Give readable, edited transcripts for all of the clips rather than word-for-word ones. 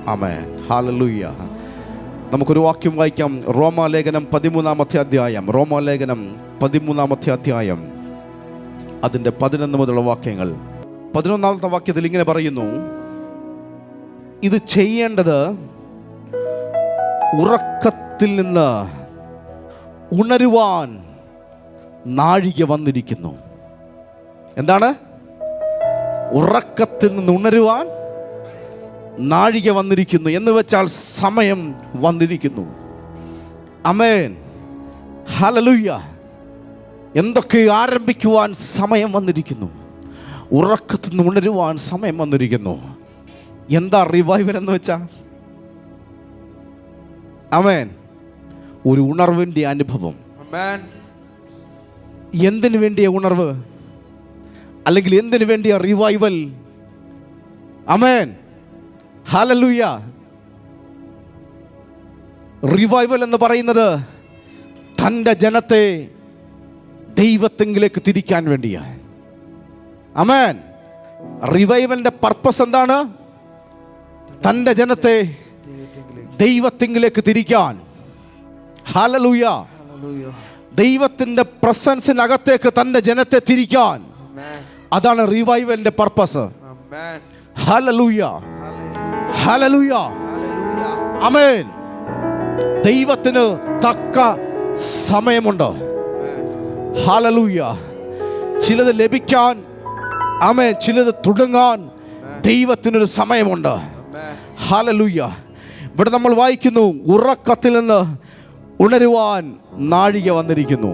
ആമേൻ. Hallelujah. നമുക്കൊരു വാക്യം വായിക്കാം. റോമാലേഖനം 13-ാമത്തെ അധ്യായം. റോമാലേഖനം 13-ാമത്തെ അധ്യായം, അതിൻ്റെ 11 മുതലുള്ള വാക്യങ്ങൾ. 11-ാമത്തെ വാക്യത്തിൽ ഇങ്ങനെ പറയുന്നു: ഇത് ചെയ്യേണ്ടത് ഉറക്കത്തിൽ നിന്ന് ഉണരുവാൻ നാഴിക വന്നിരിക്കുന്നു. എന്താണ്? ഉറക്കത്തിൽ നിന്ന് ഉണരുവാൻ നാഴിക വന്നിരിക്കുന്നു എന്ന് വെച്ചാൽ സമയം വന്നിരിക്കുന്നു. ആമേൻ. ഹല്ലേലൂയ. എന്തൊക്കെ ആരംഭിക്കുവാൻ സമയം വന്നിരിക്കുന്നു. ഉറക്കത്തിൽ നിന്ന് ഉണരുവാൻ സമയം വന്നിരിക്കുന്നു. എന്താ റിവൈവൽ എന്ന് വെച്ചാൽ? ആമേൻ. ഒരു ഉണർവിൻ്റെ അനുഭവം. എന്തിനു വേണ്ടിയ ഉണർവ്? അല്ലെങ്കിൽ എന്തിനു വേണ്ടിയ റിവൈവൽ? ആമേൻ. ഹല്ലേലൂയ. റിവൈവൽ എന്ന് പറയുന്നത് തൻ്റെ ജനത്തെ ദൈവത്തെങ്കിലേക്ക് തിരിക്കാൻ വേണ്ടിയാണ്. ആമേൻ. റിവൈവലിന്റെ പർപ്പസ് എന്താണ്? തൻ്റെ ജനത്തെ ദൈവത്തെങ്കിലേക്ക് തിരിക്കാൻ. ഹല്ലേലൂയ. ദൈവത്തിന്റെ പ്രസൻസിനകത്തേക്ക് തൻ്റെ ജനത്തെ തിരിക്കാൻ. അതാണ് റിവൈവലിന്റെ പർപ്പസ്. ഹല്ലേലൂയ. ഹല്ലേലൂയ. ആമേൻ. ദൈവത്തിന് തക്ക സമയമുണ്ട്. ഹല്ലേലൂയ. ചിലത് ലഭിക്കാൻ, ആമേൻ, ചിലത് തുടങ്ങാൻ ദൈവത്തിനൊരു സമയമുണ്ട്. ഹല്ലേലൂയ. ഇവിടെ നമ്മൾ വായിക്കുന്നു, ഉറക്കത്തിൽ നിന്ന് ഉണരുവാൻ നാഴിക വന്നിരിക്കുന്നു.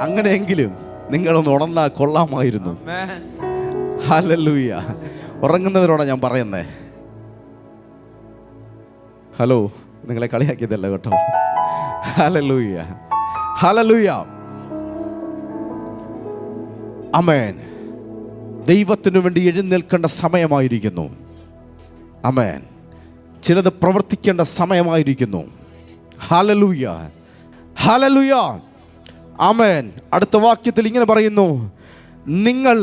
അങ്ങനെയെങ്കിലും നിങ്ങളൊന്ന് ഉണർന്നാൽ കൊള്ളാമായിരുന്നു. ഹല്ലേലൂയ. ഉറങ്ങുന്നവരോടാണ് ഞാൻ പറയുന്നേ. ഹലോ, നിങ്ങളെ കളിയാക്കിയതല്ല കേട്ടോ. ഹല്ലേലൂയ. ഹല്ലേലൂയ. ആമേൻ. ദൈവത്തിനു വേണ്ടി എഴുന്നേൽക്കേണ്ട സമയമായിരിക്കുന്നു. ആമേൻ. ചിലത് പ്രവർത്തിക്കേണ്ട സമയമായിരിക്കുന്നു. ഹല്ലേലൂയ. ഹല്ലേലൂയ. ആമേൻ. അടുത്ത വാക്യത്തിൽ ഇങ്ങനെ പറയുന്നു: നിങ്ങൾ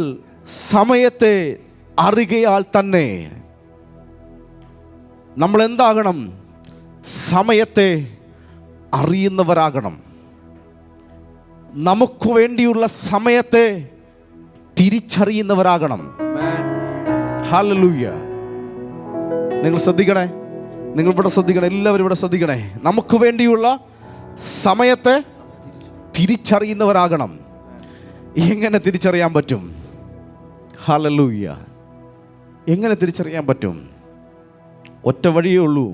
സമയത്തെ അറിയുകയാൽ തന്നെ. നമ്മൾ എന്താകണം? സമയത്തെ അറിയുന്നവരാകണം. നമുക്ക് വേണ്ടിയുള്ള സമയത്തെ തിരിച്ചറിയുന്നവരാകണം. ഹല്ലേലൂയ. നിങ്ങൾ ശ്രദ്ധിക്കണേ, നിങ്ങൾ ഇവിടെ ശ്രദ്ധിക്കണേ, എല്ലാവരും ഇവിടെ ശ്രദ്ധിക്കണേ. നമുക്ക് വേണ്ടിയുള്ള സമയത്തെ തിരിച്ചറിയുന്നവരാകണം. എങ്ങനെ തിരിച്ചറിയാൻ പറ്റും? ഹല്ലേലൂയ. എങ്ങനെ തിരിച്ചറിയാൻ പറ്റും? ഒറ്റ വഴിയേ ഉള്ളൂ.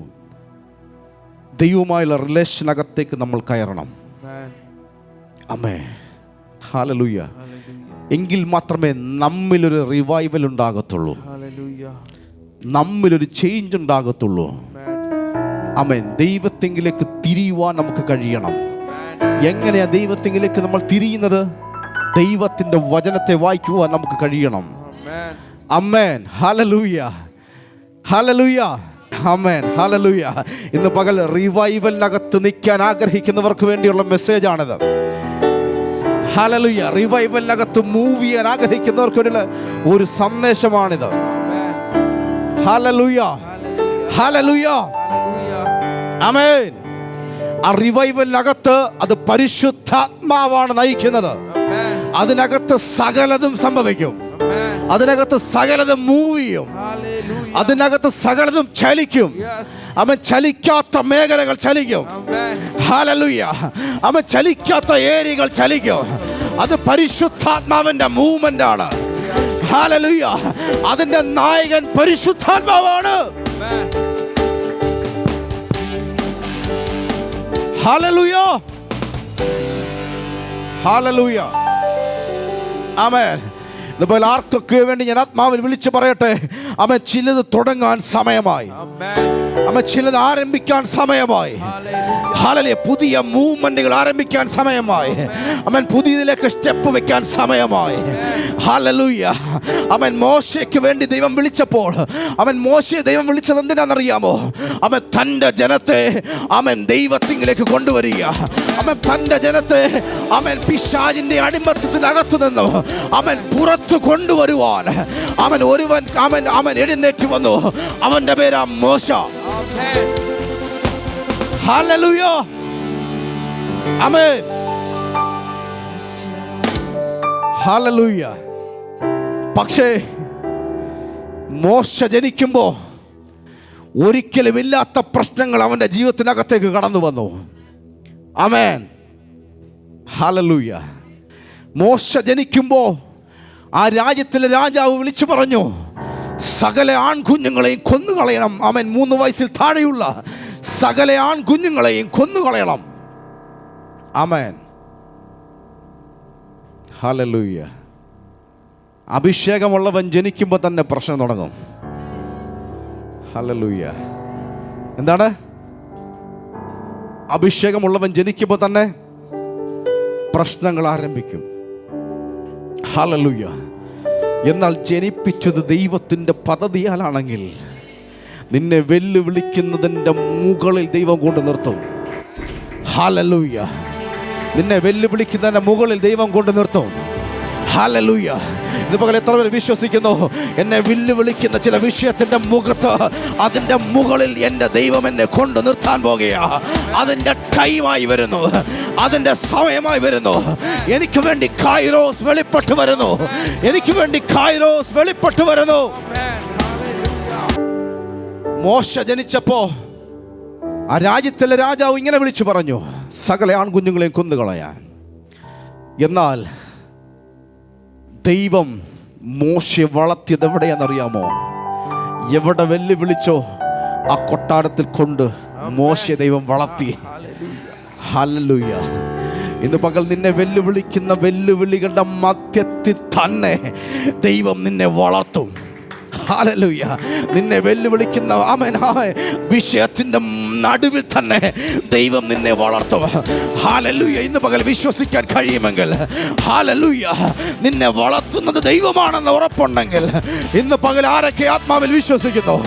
ദൈവവുമായുള്ള റിലേഷനകത്തേക്ക് നമ്മൾ കയറണം. ആമേൻ. ഹല്ലേലൂയ. എങ്കിൽ മാത്രമേ നമ്മിലൊരു റിവൈവൽ ഉണ്ടാകത്തുള്ളൂ. നമ്മിലൊരു ചേഞ്ച് ഉണ്ടാകത്തുള്ളൂ. ആമേൻ. ദൈവത്തെങ്കിലേക്ക് തിരിയുവാൻ നമുക്ക് കഴിയണം. എങ്ങനെയാ ദൈവത്തെങ്കിലേക്ക് നമ്മൾ തിരിയുന്നത്? ദൈവത്തിന്റെ വചനത്തെ വായിക്കുവാൻ നമുക്ക് കഴിയണം. ആമേൻ. ഹല്ലേലൂയ. ഹല്ലേലൂയ. ആമേൻ. ഹല്ലേലൂയ. ഇന്ന് പകൽ റിവൈവലിനകത്ത് നിൽക്കാൻ ആഗ്രഹിക്കുന്നവർക്ക് വേണ്ടിയുള്ള മെസ്സേജാണിത്. ഹല്ലേലൂയ. റിവൈവലിനകത്ത് മൂവ് ചെയ്യാൻ ആഗ്രഹിക്കുന്നവർക്ക് വേണ്ടിയുള്ള ഒരു സന്ദേശമാണിത്. ഹല്ലേലൂയ. ഹല്ലേലൂയ. ആമേൻ. ആ റിവൈവലിനകത്ത് അത് പരിശുദ്ധാത്മാവാണ് നയിക്കുന്നത്. അതിനകത്ത് സകലതും സംഭവിക്കും. അതിനകത്ത് സകലതും മൂവ് ചെയ്യും. അതിനകത്ത് സകലതും ചലിക്കും. അവൻ ചലിക്കാത്ത മേഖലകൾ ചലിക്കും. ഹല്ലേലൂയ. അവൻ ചലിക്കാത്ത ഏരിയകൾ ചലിക്കും. അത് പരിശുദ്ധാത്മാവിന്റെ മൂവ്മെന്റ് ആണ്. ഹല്ലേലൂയ. അതിന്റെ നായകൻ പരിശുദ്ധാത്മാവാണ്. ഹല്ലേലൂയ. ഹല്ലേലൂയ. ആമേൻ. ഇതുപോലെ ആർക്കൊക്കെ വേണ്ടി ഞാൻ ആത്മാവിൽ വിളിച്ചു പറയട്ടെ, അവൻ ചിലത് തുടങ്ങാൻ സമയമായി. അവൻ ചിലത് ആരംഭിക്കാൻ സമയമായി. ഹല്ലേലൂയ. പുതിയ മൂവ്മെന്റുകൾ ആരംഭിക്കാൻ സമയമായി. അവൻ പുതിയതിലേക്ക് സ്റ്റെപ്പ് വെക്കാൻ സമയമായി. ഹല്ലേലൂയ. അവൻ മോശയ്ക്ക് വേണ്ടി ദൈവം വിളിച്ചപ്പോൾ, അവൻ മോശയെ ദൈവം വിളിച്ചത് എന്തിനാണെന്നറിയാമോ? അവൻ തൻ്റെ ജനത്തെ അവൻ ദൈവത്തിലേക്ക് കൊണ്ടുവരിക. അവൻ തൻ്റെ ജനത്തെ അവൻ പിശാചിന്റെ അടിമത്തത്തിനകത്തു നിന്നും അവൻ പുറത്ത് പുറത്തു കൊണ്ടുവരുവാൻ അവൻ എഴുന്നേറ്റ് വന്നു. അവന്റെ പേരാ മോശ. ഹല്ലേലൂയ, ആമേൻ, ഹല്ലേലൂയ. പക്ഷേ മോശ ജനിക്കുമ്പോൾ ഒരിക്കലും ഇല്ലാത്ത പ്രശ്നങ്ങൾ അവന്റെ ജീവിതത്തിനകത്തേക്ക് കടന്നു വന്നു. ആമേൻ, ഹല്ലേലൂയ. മോശ ജനിക്കുമ്പോൾ ആ രാജ്യത്തിലെ രാജാവ് വിളിച്ചു പറഞ്ഞു, സകല ആൺകുഞ്ഞുങ്ങളെയും കൊന്നുകളയണം. അവൻ 3 വയസ്സിൽ താഴെയുള്ള സകല ആൺകുഞ്ഞുങ്ങളെയും കൊന്നുകളയണം. ആമേൻ, ഹല്ലേലൂയ. അഭിഷേകമുള്ളവൻ ജനിക്കുമ്പോൾ തന്നെ പ്രശ്നം തുടങ്ങും. ഹല്ലേലൂയ. എന്താണ്? അഭിഷേകമുള്ളവൻ ജനിക്കുമ്പോൾ തന്നെ പ്രശ്നങ്ങൾ ആരംഭിക്കും. ഹല്ലേലൂയ. എന്നാൽ ജനിപ്പിച്ചത് ദൈവത്തിൻ്റെ പദ്ധതിയാലാണെങ്കിൽ നിന്നെ വെല്ലുവിളിക്കുന്നതിൻ്റെ മുകളിൽ ദൈവം കൊണ്ട് നിർത്തും. ഹല്ലേലൂയ. നിന്നെ വെല്ലുവിളിക്കുന്നതിൻ്റെ മുകളിൽ ദൈവം കൊണ്ട് നിർത്തും. ഹല്ലേലൂയ. ഇത് പകൽ എത്ര പേർ വിശ്വസിക്കുന്നു? എന്നെ വെല്ലുവിളിക്കുന്ന ചില വിഷയത്തിന്റെ മുഖത്ത്, അതിന്റെ മുകളിൽ എൻ്റെ ദൈവം എന്നെ കൊണ്ട് നിർത്താൻ പോകുകയാ. അതിന്റെ ടൈമായി വരുന്നു, അതിന്റെ സമയമായി വരുന്നു. എനിക്ക് വേണ്ടി കൈറോസ് വെളിപ്പെട്ടു വരുന്നു. എനിക്ക് വേണ്ടി കൈറോസ് വെളിപ്പെട്ടു വരുന്നു. മോശ ജനിച്ചപ്പോ ആ രാജ്യത്തിലെ രാജാവ് ഇങ്ങനെ വിളിച്ചു പറഞ്ഞു, സകല ആൺകുഞ്ഞുങ്ങളെയും കൊന്നുകളയാൻ. എന്നാൽ ദൈവം മോശയെ വളർത്തിയത് എവിടെയാണെന്നറിയാമോ? എവിടെ വെല്ലുവിളിച്ചോ ആ കൊട്ടാരത്തിൽ കൊണ്ട് മോശയെ ദൈവം വളർത്തി. ഹല്ലേലൂയ. ഇന്ന് പകൽ നിന്നെ വെല്ലുവിളിക്കുന്ന വെല്ലുവിളികളുടെ മധ്യത്തിൽ തന്നെ ദൈവം നിന്നെ വളർത്തും. ഹല്ലേലൂയ. നിന്നെ വെല്ലുവിളിക്കുന്ന വിഷയത്തിന്റെ നടുവിൽ തന്നെ ദൈവം നിന്നെ വളർത്തും. ഹല്ലേലൂയ. ഇന്ന് പകൽ വിശ്വസിക്കാൻ കഴിയുമെങ്കിൽ, ഹല്ലേലൂയ, നിന്നെ വളർത്തുന്നത് ദൈവമാണെന്ന് ഉറപ്പുണ്ടെങ്കിൽ, ഇന്ന് പകൽ ആരൊക്കെ ആത്മാവിൽ വിശ്വസിക്കുന്നു?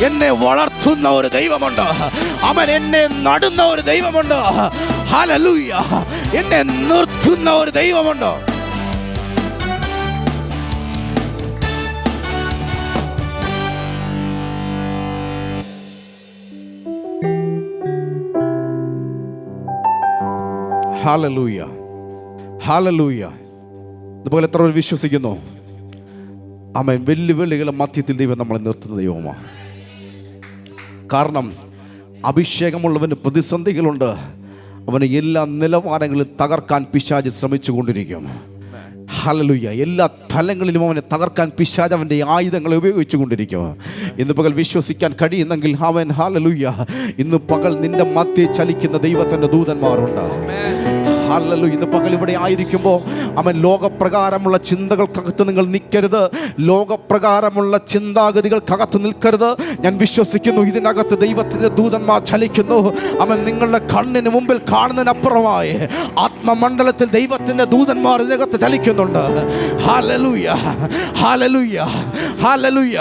എന്നെ വളർത്തുന്ന ഒരു ദൈവമുണ്ട്. അവൻ എന്നെ നടുന്ന ഒരു ദൈവമുണ്ട്. ഹല്ലേലൂയ. എന്നെ നിർത്തുന്ന ഒരു ദൈവമുണ്ട്. Hallelujah, hallelujah. ഇതുപോലെ എത്ര പേർ വിശ്വസിക്കുന്നു? ആമേൻ. വെല്ലുവിളികളുടെ മധ്യത്തിൽ ദൈവം നമ്മളെ നിർത്തുന്ന ദൈവമാണ്. കാരണം അഭിഷേകമുള്ളവന് പ്രതിസന്ധികളുണ്ട്. അവന് എല്ലാ നിലവാരങ്ങളും തകർക്കാൻ പിശാച് ശ്രമിച്ചുകൊണ്ടിരിക്കും. ഹല്ലേലൂയ. എല്ലാ തലങ്ങളിലും അവനെ തകർക്കാൻ പിശാച് അവൻ്റെ ആയുധങ്ങളെ ഉപയോഗിച്ചു കൊണ്ടിരിക്കും. ഇന്ന് പകൽ വിശ്വസിക്കാൻ കഴിയുന്നെങ്കിൽ അവൻ, ഹല്ലേലൂയ, ഇന്ന് പകൽ നിന്റെ മധ്യേ ചലിക്കുന്ന ദൈവത്തിൻ്റെ ദൂതന്മാരുണ്ട്. ഹല്ലേലൂയ. ഇന്ന് പകൽ ഇവിടെ ആയിരിക്കുമ്പോൾ അവൻ ലോകപ്രകാരമുള്ള ചിന്തകൾക്കകത്ത് നിങ്ങൾ നിൽക്കരുത്. ലോകപ്രകാരമുള്ള ചിന്താഗതികൾക്കകത്ത് നിൽക്കരുത്. ഞാൻ വിശ്വസിക്കുന്നു ഇതിനകത്ത് ദൈവത്തിൻ്റെ ദൂതന്മാർ ചലിക്കുന്നു. അവൻ നിങ്ങളുടെ കണ്ണിന് മുമ്പിൽ കാണുന്നതിനപ്പുറമായി ആത്മമണ്ഡലത്തിൽ ദൈവത്തിൻ്റെ ദൂതന്മാർ ഇതിനകത്ത് ചലിക്കുന്നുണ്ട്. Hallelujah, hallelujah, hallelujah.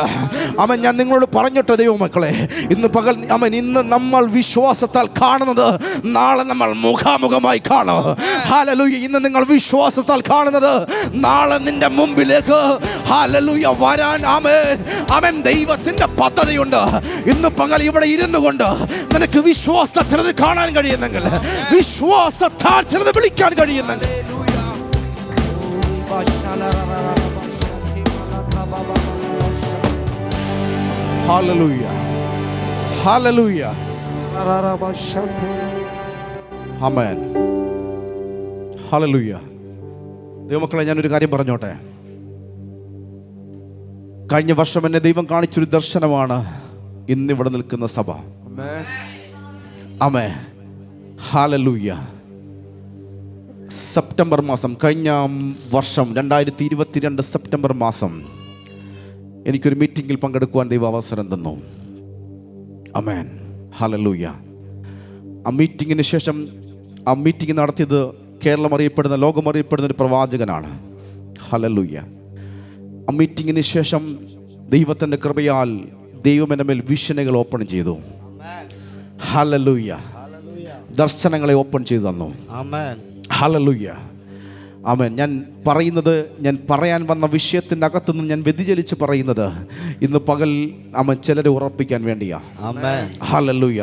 അവൻ, ഞാൻ നിങ്ങളോട് പറഞ്ഞിട്ട് ദൈവമക്കളെ, ഇന്ന് പകൽ ഇന്ന് നമ്മൾ വിശ്വാസത്താൽ കാണുന്നത് നാളെ നമ്മൾ മുഖാമുഖമായി കാണും. ഹല്ലേലൂയ. ഇന്ന് നിങ്ങൾ വിശ്വാസത്താൽ കാണുന്നത് നാളെ നിന്റെ മുമ്പിലേക്ക്, ഹല്ലേലൂയ, വരാൻ അവൻ ദൈവത്തിന്റെ പദ്ധതിയുണ്ട്. ഇന്ന് പകൽ ഇവിടെ ഇരുന്നു കൊണ്ട് നിനക്ക് വിശ്വാസത്താൽ ചിലത് കാണാൻ കഴിയുന്നെങ്കിൽ, വിശ്വാസത്താൽ ചിലത് വിളിക്കാൻ കഴിയുന്നെങ്കിൽ, ഹല്ലേലൂയ, ഹല്ലേലൂയ, ആമേൻ, ഹല്ലേലൂയ. ദൈവമക്കളെ, ഞാനൊരു കാര്യം പറഞ്ഞോട്ടെ. കഴിഞ്ഞ വർഷം എന്നെ ദൈവം കാണിച്ചൊരു ദർശനമാണ് ഇന്നിവിടെ നിൽക്കുന്ന സഭ. ആമേൻ, ഹല്ലേലൂയ. സെപ്റ്റംബർ മാസം, കഴിഞ്ഞ വർഷം 2022 സെപ്റ്റംബർ മാസം എനിക്കൊരു മീറ്റിങ്ങിൽ പങ്കെടുക്കുവാൻ ദൈവം അവസരം തന്നു. ആമേൻ, ഹല്ലേലൂയ. ആ മീറ്റിങ്ങിന് ശേഷം, ആ മീറ്റിംഗ് നടത്തിയത് കേരളം അറിയപ്പെടുന്ന, ലോകം അറിയപ്പെടുന്ന ഒരു പ്രവാചകനാണ്. ഹല്ലേലൂയ. ആ മീറ്റിങ്ങിന് ശേഷം ദൈവത്തിൻ്റെ കൃപയാൽ ദൈവം എൻ്റെ മേൽ വിഷനുകൾ ഓപ്പൺ ചെയ്തു. ഹല്ലേലൂയ. ദർശനങ്ങളെ ഓപ്പൺ ചെയ്തു തന്നു. ഹല്ലേലൂയ. ആമേൻ. ഞാൻ പറയാൻ വന്ന വിഷയത്തിൻ്റെ അകത്തുനിന്ന് ഞാൻ വ്യതിചലിച്ച് പറയുന്നത് ഇന്ന് പകൽ ചിലരെ ഉറപ്പിക്കാൻ വേണ്ടിയാ. ഹല്ലേലൂയ.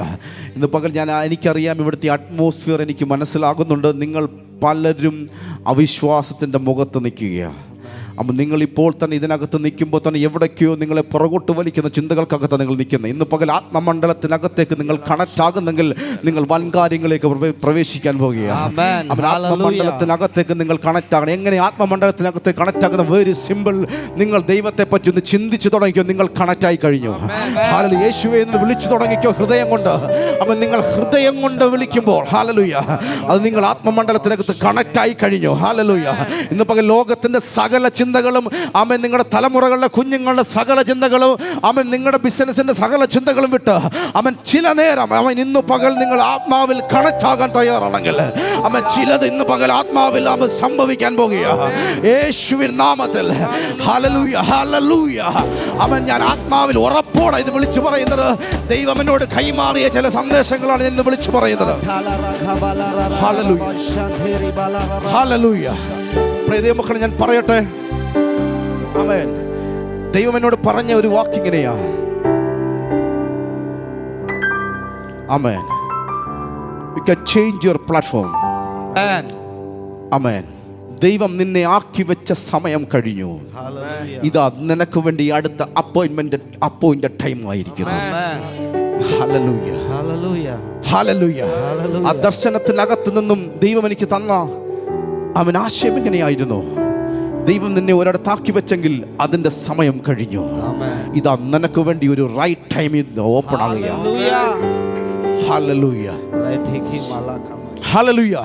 ഇന്ന് പകൽ എനിക്കറിയാം, ഇവിടുത്തെ അറ്റ്മോസ്ഫിയർ എനിക്ക് മനസ്സിലാകുന്നുണ്ട്. നിങ്ങൾ പലരും അവിശ്വാസത്തിൻ്റെ മുഖത്ത് നിൽക്കുകയാണ്. അപ്പം നിങ്ങളിപ്പോൾ തന്നെ ഇതിനകത്ത് നിൽക്കുമ്പോൾ തന്നെ എവിടേക്കോ നിങ്ങളെ പുറകോട്ട് വലിക്കുന്ന ചിന്തകൾക്കകത്ത് നിങ്ങൾ നിൽക്കുന്നത്. ഇന്ന് പകൽ ആത്മമണ്ഡലത്തിനകത്തേക്ക് നിങ്ങൾ കണക്റ്റ് ആകുന്നെങ്കിൽ നിങ്ങൾ വൻകാര്യങ്ങളിലേക്ക് പ്രവേശിക്കാൻ പോവുകയാണ്. ആത്മമണ്ഡലത്തിനകത്തേക്ക് നിങ്ങൾ കണക്റ്റ് ആകണം. എങ്ങനെ ആത്മമണ്ഡലത്തിനകത്തേക്ക് കണക്റ്റ് ആകുന്ന വെരി സിമ്പിൾ. നിങ്ങൾ ദൈവത്തെ പറ്റി ഒന്ന് ചിന്തിച്ചു തുടങ്ങിക്കോ, നിങ്ങൾ കണക്റ്റ് ആയി കഴിഞ്ഞു. ഹല്ലേലൂയ. യേശുവേ എന്ന് വിളിച്ചു തുടങ്ങിക്കോ ഹൃദയം കൊണ്ട്. അപ്പം നിങ്ങൾ ഹൃദയം കൊണ്ട് വിളിക്കുമ്പോൾ ഹല്ലേലൂയ, അത് നിങ്ങൾ ആത്മമണ്ഡലത്തിനകത്ത് കണക്റ്റ് ആയി കഴിഞ്ഞു. ഹല്ലേലൂയ. ഇന്ന് പകൽ ലോകത്തിൻ്റെ സകല ചിന്തകളും നിങ്ങളുടെ തലമുറകളുടെ കുഞ്ഞുങ്ങളുടെ സകല ചിന്തകളും നിങ്ങളുടെ ബിസിനസിന്റെ സകല ചിന്തകളും വിട്ട് ചില നേരം ഇന്ന് പകൽ നിങ്ങൾ ആത്മാവിൽ കണക്റ്റ് ആകാൻ തയ്യാറാണെങ്കിൽ ചിലത് ഇന്ന് പകൽ ആത്മാവിൽ സംഭവിക്കാൻ പോകുകയാണ് യേശുവിൻ നാമത്തിൽ. ഹല്ലേലൂയ, ഹല്ലേലൂയ. ഞാൻ ആത്മാവിൽ ഉറപ്പോടെ ഇത് വിളിച്ചു പറയുന്നത്. ദൈവം എന്നോട് കൈമാറിയ ചില സന്ദേശങ്ങളാണ് ഇന്ന് വിളിച്ചു പറയുന്നത്. Hallelujah, hallelujah. പ്രിയ ദൈവമക്കളെ, ഞാൻ പറയട്ടെ, ആമേൻ. ദൈവം എന്നോട് പറഞ്ഞ ഒരു വാക്കിങ്ങനെയാ. ആമേൻ. You can change your platform. ആമേൻ. ദൈവം നിന്നെ ആക്കി വെച്ച സമയം കഴിഞ്ഞു. ഇതാ നിനക്ക് വേണ്ടി അടുത്ത അപ്പോയിന്റഡ് ടൈം ആയിരിക്കുന്നു. Hallelujah, hallelujah, hallelujah. ആ ദർശനത്തിനകത്ത് നിന്നും ദൈവം എനിക്ക് തന്ന ആശയം എങ്ങനെയായിരുന്നു? ദൈവം നിന്നെ ഒരിടത്താക്കി വെച്ചെങ്കിൽ അതിന്റെ സമയം കഴിഞ്ഞു. ഇതാ നിനക്ക് വേണ്ടി ഒരു റൈറ്റ് ടൈമിൽ ഓപ്പൺ ആവുകയാണ്. Hallelujah, hallelujah.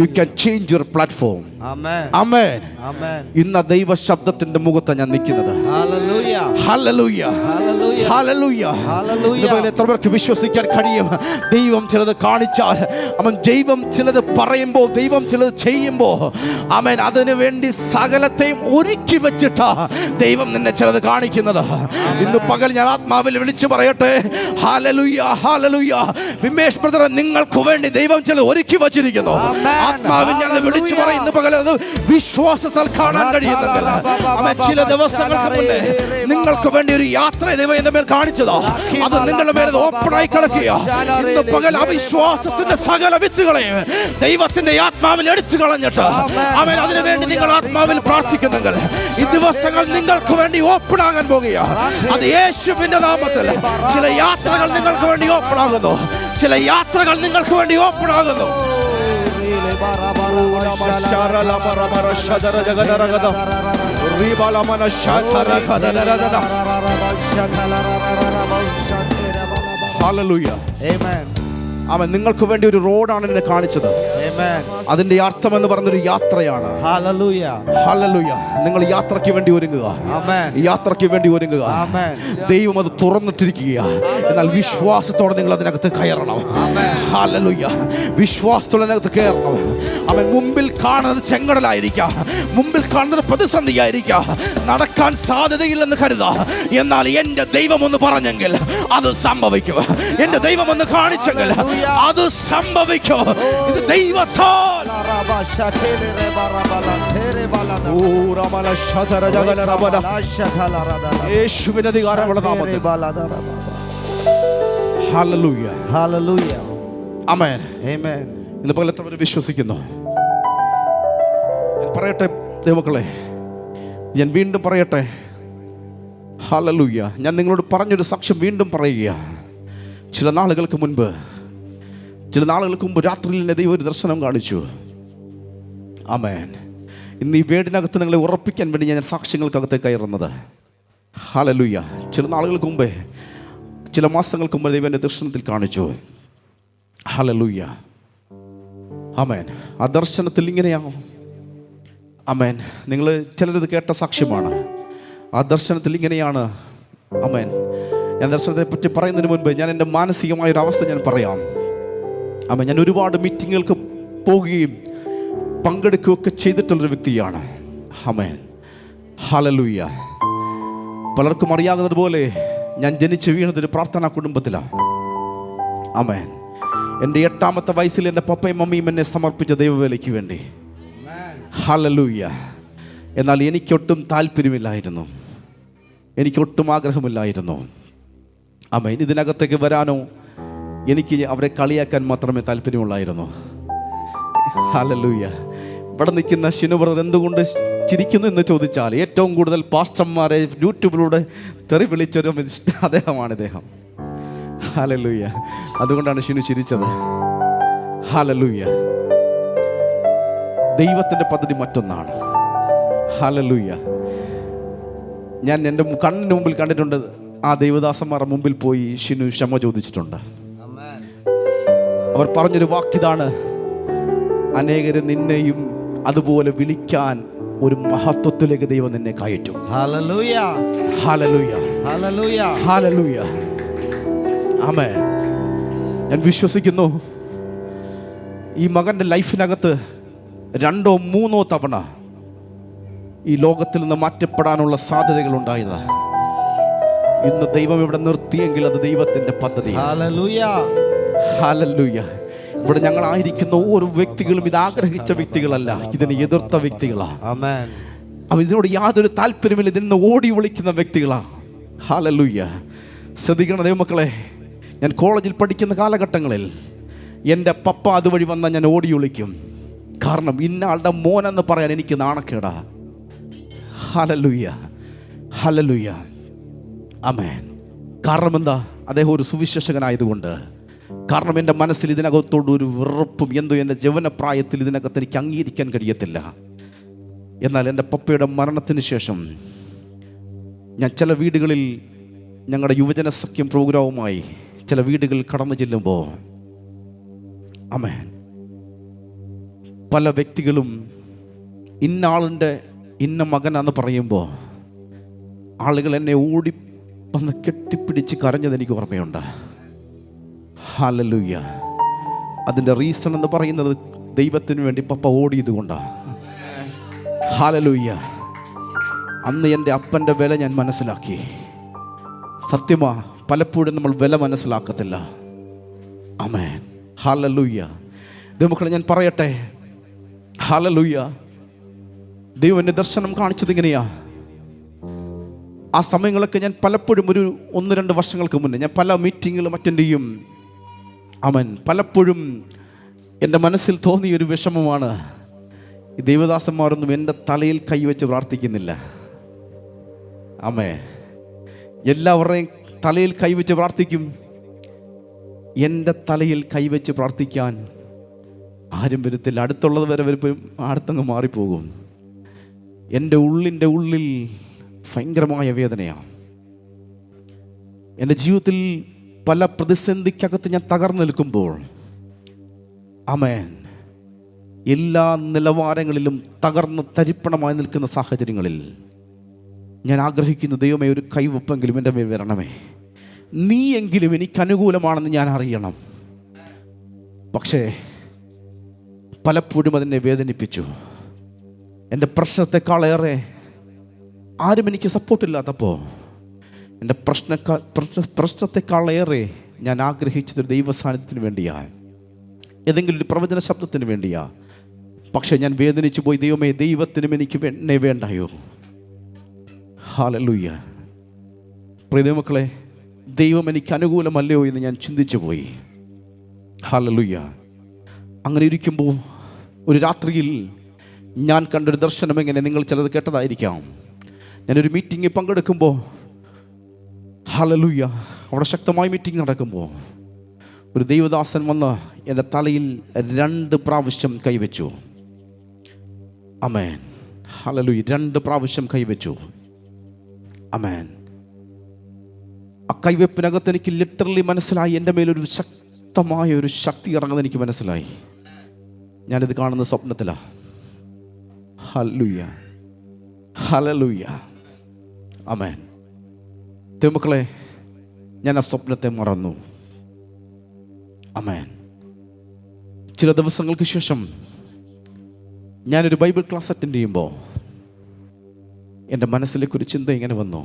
You can change your platform. ആമേൻ. ഇന്ന ദൈവ ശബ്ദത്തിന്റെ മുഖത്ത് ഞാൻ നിൽക്കുന്നത്. Hallelujah, hallelujah, hallelujah. എത്ര പേർക്ക് വിശ്വസിക്കാൻ കഴിയും? ദൈവം ചിലത് കാണിച്ചാൽ, ദൈവം ചിലത് പറയുമ്പോൾ, ദൈവം ചിലത് ചെയ്യുമ്പോൾ, അതിനു വേണ്ടി സകലത്തെയും ഒരുക്കി വെച്ചിട്ടാ ദൈവം നിന്നെ ചിലത് കാണിക്കുന്നത്. ഇന്ന് പകൽ ഞാൻ ആത്മാവിൽ വിളിച്ചു പറയട്ടെ, ഹല്ലേലൂയ, ഹല്ലേലൂയ. വിമേഷ് ബ്രദർ, നിങ്ങൾക്ക് വേണ്ടി ദൈവം ചിലത് ഒരുക്കി വച്ചിരിക്കുന്നു. ആത്മാവിൽ ഞാൻ വിളിച്ചു പറയുന്ന പകൽ അത് വിശ്വാസത്താൽ കാണാൻ കഴിയുന്നില്ല. ചില ദിവസങ്ങൾക്ക് മുന്നേ നിങ്ങൾക്ക് വേണ്ടി ഒരു യാത്ര ദൈവം എന്റെ മേൽ കാണിച്ചതാ. അത് നിങ്ങളുടെ മേൽ ഓപ്പണായി കിടക്കുക. ഇന്ന് പകൽ അവിശ്വാസത്തിന്റെ സകല വിത്തുകളെയും ദൈവത്തിന്റെ ആത്മാവിൽ എടുത്തു കളഞ്ഞിട്ട് അതിനു വേണ്ടി നിങ്ങൾ ആത്മാവിൽ പ്രാർത്ഥിക്കുന്നെങ്കിൽ ഈ ദിവസങ്ങൾ നിങ്ങൾക്ക് വേണ്ടി ഓപ്പൺ ആകാൻ പോകുക. അത് യേശുവിന്റെ നാമത്തിൽ. ചില യാത്രകൾ നിങ്ങൾക്ക് വേണ്ടി ഓപ്പൺ ആകുന്നു. ചില യാത്രകൾ നിങ്ങൾക്ക് വേണ്ടി ഓപ്പൺ ആകുന്നു. Hallelujah. Amen. അവൻ നിങ്ങൾക്ക് വേണ്ടി ഒരു റോഡാണ് എന്നെ കാണിച്ചത്. അതിന്റെ അർത്ഥം എന്ന് പറഞ്ഞൊരു യാത്രയാണ്. Hallelujah, hallelujah. നിങ്ങൾ യാത്രയ്ക്ക് വേണ്ടി ഒരുങ്ങുക. യാത്രയ്ക്ക് വേണ്ടി ഒരുങ്ങുക. ദൈവം അത് തുറന്നിട്ടിരിക്കുകയാണ്. എന്നാൽ വിശ്വാസത്തോടെ നിങ്ങൾ അതിനകത്ത് കയറണം. ഹല്ലേലൂയ. വിശ്വാസത്തോടെ അതിനകത്ത് കയറണം. അവൻ മുമ്പിൽ കാണുന്നത് ചെങ്കടലായിരിക്കാം, മുമ്പിൽ കാണുന്നത് പ്രതിസന്ധിയായിരിക്കാം, നടക്കാൻ സാധ്യതയില്ലെന്ന് കരുതാ. എന്നാൽ എന്റെ ദൈവം ഒന്ന് പറഞ്ഞെങ്കിൽ അത് സംഭവിക്കും. എന്റെ ദൈവം ഒന്ന് കാണിച്ചെങ്കിൽ അത് സംഭവിക്കും. ഇത് ദൈവത്താൽ. യേശുവിന്റെ അധികാരമുള്ള നാമത്തിൽ. ഹല്ലേലൂയ, ഹല്ലേലൂയ. ആമേൻ, ആമേൻ. ഇന്ന് പകൽ എത്ര പേര് വിശ്വസിക്കുന്നു? ഞാൻ പറയട്ടെ ദൈവമക്കളെ, ഞാൻ വീണ്ടും പറയട്ടെ. ഹല്ലേലൂയ. ഞാൻ നിങ്ങളോട് പറഞ്ഞൊരു സാക്ഷ്യം വീണ്ടും പറയുക. ചില നാളുകൾക്ക് മുൻപ് രാത്രിയിൽ എന്നെ ദൈവം ഒരു ദർശനം കാണിച്ചു. ആമേൻ. ഇന്ന് ഈ വീടിനകത്ത് നിങ്ങളെ ഉറപ്പിക്കാൻ വേണ്ടി ഞാൻ സാക്ഷ്യങ്ങൾക്കകത്ത് കയറുന്നത്. ഹല്ലേലൂയ. ചില നാളുകൾക്ക് മുമ്പേ, ചില മാസങ്ങൾക്ക് മുമ്പ് ദൈവം എൻ്റെ ദർശനത്തിൽ കാണിച്ചു. ഹല്ലേലൂയ. ആമേൻ. ആ ദർശനത്തിൽ ഇങ്ങനെയാണോ? ആമേൻ. നിങ്ങൾ ചിലരത് കേട്ട സാക്ഷ്യമാണ്. ആ ദർശനത്തിൽ ഇങ്ങനെയാണ്. ആമേൻ. ഞാൻ ദർശനത്തെ പറ്റി പറയുന്നതിന് മുൻപ് ഞാൻ എൻ്റെ മാനസികമായൊരു അവസ്ഥ ഞാൻ പറയാം. ആമേൻ. ഞാൻ ഒരുപാട് മീറ്റിങ്ങുകൾക്ക് പോവുകയും പങ്കെടുക്കുകയൊക്കെ ചെയ്തിട്ടുള്ളൊരു വ്യക്തിയാണ്. ആമേൻ. ഹല്ലേലൂയ. പലർക്കും അറിയാവുന്നത് പോലെ ഞാൻ ജനിച്ച് വീണതൊരു പ്രാർത്ഥനാ കുടുംബത്തിലാണ്. ആമേൻ. എൻ്റെ 8ാമത്തെ വയസ്സിൽ എൻ്റെ പപ്പയും മമ്മിയും എന്നെ സമർപ്പിച്ച ദൈവവേലയ്ക്ക് വേണ്ടി. ഹല്ലേലൂയ. എന്നാൽ എനിക്കൊട്ടും താല്പര്യമില്ലായിരുന്നു, എനിക്കൊട്ടും ആഗ്രഹമില്ലായിരുന്നു. ആമേൻ. ഇതിനകത്തേക്ക് വരാനോ എനിക്ക് അവരെ കളിയാക്കാൻ മാത്രമേ താല്പര്യമുള്ളായിരുന്നു. ഹല്ലേലൂയ. ഇവിടെ നിൽക്കുന്ന ഷിനു ബ്രദർ എന്തുകൊണ്ട് ചിരിക്കുന്നു എന്ന് ചോദിച്ചാൽ, ഏറ്റവും കൂടുതൽ പാസ്റ്റർമാരെ യൂട്യൂബിലൂടെ തെറി വിളിച്ചൊരു അദ്ദേഹമാണ് ഇദ്ദേഹം. ഹല്ലേലൂയ. അതുകൊണ്ടാണ് ഷിനു ചിരിച്ചത്. ഹല്ലേലൂയ. ദൈവത്തിൻ്റെ പദ്ധതി മറ്റൊന്നാണ്. ഹല്ലേലൂയ. ഞാൻ എൻ്റെ കണ്ണിന് മുമ്പിൽ കണ്ടിട്ടുണ്ട്, ആ ദൈവദാസന്മാരുടെ മുമ്പിൽ പോയി ഷിനു ക്ഷമ ചോദിച്ചിട്ടുണ്ട്. അവർ പറഞ്ഞൊരു വാക്കിതാണ്, അനേകര് നിന്നെയും അതുപോലെ വിളിക്കാൻ ഒരു മഹത്വത്തിലേക്ക് ദൈവം നിന്നെ കയറ്റും. ഹല്ലേലൂയ. ഹല്ലേലൂയ. ഹല്ലേലൂയ. ഹല്ലേലൂയ. ആമേൻ. ഞാൻ വിശ്വസിക്കുന്നു ഈ മകൻ്റെ ലൈഫിനകത്ത് 2 or 3 തവണ ഈ ലോകത്തിൽ നിന്ന് മാറ്റപ്പെടാനുള്ള സാധ്യതകൾ ഉണ്ടായത്. ഇന്ന് ദൈവം ഇവിടെ നിർത്തിയെങ്കിൽ അത് ദൈവത്തിൻ്റെ പദ്ധതി. ഹല്ലേലൂയ. ഹല്ലേലൂയ. ഇവിടെ ഞങ്ങളായിരിക്കുന്ന ഓരോ വ്യക്തികളും ഇത് ആഗ്രഹിച്ച വ്യക്തികളല്ല, ഇതിനെ എതിർത്ത വ്യക്തികളാണ്. ആമേൻ. ഇതിനോട് യാതൊരു താല്പര്യമില്ല, ഇതിന് ഓടി വിളിക്കുന്ന വ്യക്തികളാണ്. ഹല്ലേലൂയ. ശ്രദ്ധിക്കണം ദൈവമക്കളെ, ഞാൻ കോളേജിൽ പഠിക്കുന്ന കാലഘട്ടങ്ങളിൽ എൻ്റെ പപ്പ അതുവഴി വന്നാൽ ഞാൻ ഓടി വിളിക്കും. കാരണം ഇന്ന ആളുടെ മോനെന്ന് പറയാൻ എനിക്ക് നാണക്കേടാ. ഹല്ലേലൂയ. ഹല്ലേലൂയ. ആമേൻ. കാരണം എന്താ? അദ്ദേഹം ഒരു സുവിശേഷകനായതുകൊണ്ട്. കാരണം എൻ്റെ മനസ്സിൽ ഇതിനകത്തോട് ഒരു വെറുപ്പും എന്തോ എൻ്റെ യൗവനപ്രായത്തിൽ ഇതിനകത്ത് എനിക്ക് അംഗീകരിക്കാൻ കഴിയത്തില്ല. എന്നാൽ എൻ്റെ പപ്പയുടെ മരണത്തിന് ശേഷം ഞാൻ ചില വീടുകളിൽ ഞങ്ങളുടെ യുവജന സഖ്യം പ്രോഗ്രാമുമായി ചില വീടുകളിൽ കടന്നു ചെല്ലുമ്പോൾ, ആമേൻ, പല വ്യക്തികളും ഇന്ന ആളിൻ്റെ ഇന്ന മകനാന്ന് പറയുമ്പോൾ ആളുകൾ എന്നെ ഓടി വന്ന് കെട്ടിപ്പിടിച്ച് കരഞ്ഞത് എനിക്ക് ഓർമ്മയുണ്ട്. ഹല്ലേലൂയ. അതിൻ്റെ റീസൺ എന്ന് പറയുന്നത് ദൈവത്തിന് വേണ്ടി പപ്പ ഓടിയത് കൊണ്ടാണ്. ഹല്ലേലൂയ. അന്ന് എൻ്റെ അപ്പൻ്റെ വില ഞാൻ മനസ്സിലാക്കി. സത്യമാ, പലപ്പോഴും നമ്മൾ വില മനസ്സിലാക്കത്തില്ല. ആമേൻ. ഹല്ലേലൂയ. ദൈവമക്കളെ, ഞാൻ പറയട്ടെ, ഹല്ലേലൂയ, ദൈവം എന്നെ ദർശനം കാണിച്ചത് ഇങ്ങനെയാ. ആ സമയങ്ങളൊക്കെ ഞാൻ പലപ്പോഴും ഒരു 1-2 വർഷങ്ങൾക്ക് മുന്നേ ഞാൻ പല മീറ്റിങ്ങുകളും അറ്റൻഡ് ചെയ്യും. ആമേൻ. പലപ്പോഴും എൻ്റെ മനസ്സിൽ തോന്നിയൊരു വിഷമമാണ്, ഈ ദൈവദാസന്മാരൊന്നും എൻ്റെ തലയിൽ കൈവച്ച് പ്രാർത്ഥിക്കുന്നില്ല. ആമേൻ. എല്ലാവരുടെയും തലയിൽ കൈവച്ച് പ്രാർത്ഥിക്കും, എൻ്റെ തലയിൽ കൈവച്ച് പ്രാർത്ഥിക്കാൻ ആരും വരത്തില്ല. അടുത്തുള്ളത് വരെ വരുമ്പോഴും അടുത്തങ്ങ് മാറിപ്പോകും. എൻ്റെ ഉള്ളിൽ ഭയങ്കരമായ വേദനയാണ്. എൻ്റെ ജീവിതത്തിൽ പല പ്രതിസന്ധിക്കകത്ത് ഞാൻ തകർന്നു നിൽക്കുമ്പോൾ, ആമേൻ, എല്ലാ നിലവാരങ്ങളിലും തകർന്ന് തരിപ്പണമായി നിൽക്കുന്ന സാഹചര്യങ്ങളിൽ ഞാൻ ആഗ്രഹിക്കുന്നു, ദൈവമേ, ഒരു കൈവപ്പെങ്കിലും എൻ്റെ മേൽ വരണമേ. നീയെങ്കിലും എനിക്ക് അനുകൂലമാണെന്ന് ഞാൻ അറിയണം. പക്ഷേ പലപ്പോഴും അതെന്നെ വേദനിപ്പിച്ചു. എൻ്റെ പ്രശ്നത്തെക്കാളേറെ ആരും എനിക്ക് സപ്പോർട്ടില്ലാത്തപ്പോൾ എൻ്റെ പ്രശ്നത്തെക്കാളേറെ ഞാൻ ആഗ്രഹിച്ചതൊരു ദൈവസാന്നിധ്യത്തിന് വേണ്ടിയാണ്, ഏതെങ്കിലും ഒരു പ്രവചന ശബ്ദത്തിന് വേണ്ടിയാണ്. പക്ഷേ ഞാൻ വേദനിച്ചു പോയി. ദൈവമേ, ദൈവത്തിനും എനിക്ക് എന്നെ വേണ്ടായോ? ഹല്ലേലൂയ. പ്രിയ ദൈവമക്കളെ, ദൈവം എനിക്ക് അനുകൂലമല്ലയോ എന്ന് ഞാൻ ചിന്തിച്ചു പോയി. ഹല്ലേലൂയ. അങ്ങനെ ഇരിക്കുമ്പോൾ ഒരു രാത്രിയിൽ ഞാൻ കണ്ടൊരു ദർശനം, എങ്ങനെ നിങ്ങൾ ചിലത് കേട്ടതായിരിക്കാം. ഞാനൊരു മീറ്റിങ്ങിൽ പങ്കെടുക്കുമ്പോൾ, ഹല്ലേലൂയ, അവിടെ ശക്തമായ മീറ്റിംഗ് നടക്കുമ്പോൾ ഒരു ദൈവദാസൻ വന്ന് എൻ്റെ തലയിൽ 2 പ്രാവശ്യം കൈവച്ചു. ആമേൻ. ഹല്ലേലൂയ. 2 പ്രാവശ്യം കൈവച്ചു. ആമേൻ. ആ കൈവെപ്പിനകത്ത് എനിക്ക് ലിറ്ററലി മനസ്സിലായി, എൻ്റെ മേലൊരു ശക്തമായ ഒരു ശക്തി ഇറങ്ങുന്നത് എനിക്ക് മനസ്സിലായി. ഞാനിത് കാണുന്ന സ്വപ്നത്തിലാണ്. ഹല്ലേലൂയ. ഹല്ലേലൂയ. ആമേൻ. ദൈവമക്കളെ, ഞാൻ ആ സ്വപ്നത്തെ മറന്നു. ആമേൻ. ചില ദിവസങ്ങൾക്ക് ശേഷം ഞാനൊരു ബൈബിൾ ക്ലാസ് അറ്റൻഡ് ചെയ്യുമ്പോൾ എൻ്റെ മനസ്സിലേക്കൊരു ചിന്ത ഇങ്ങനെ വന്നു.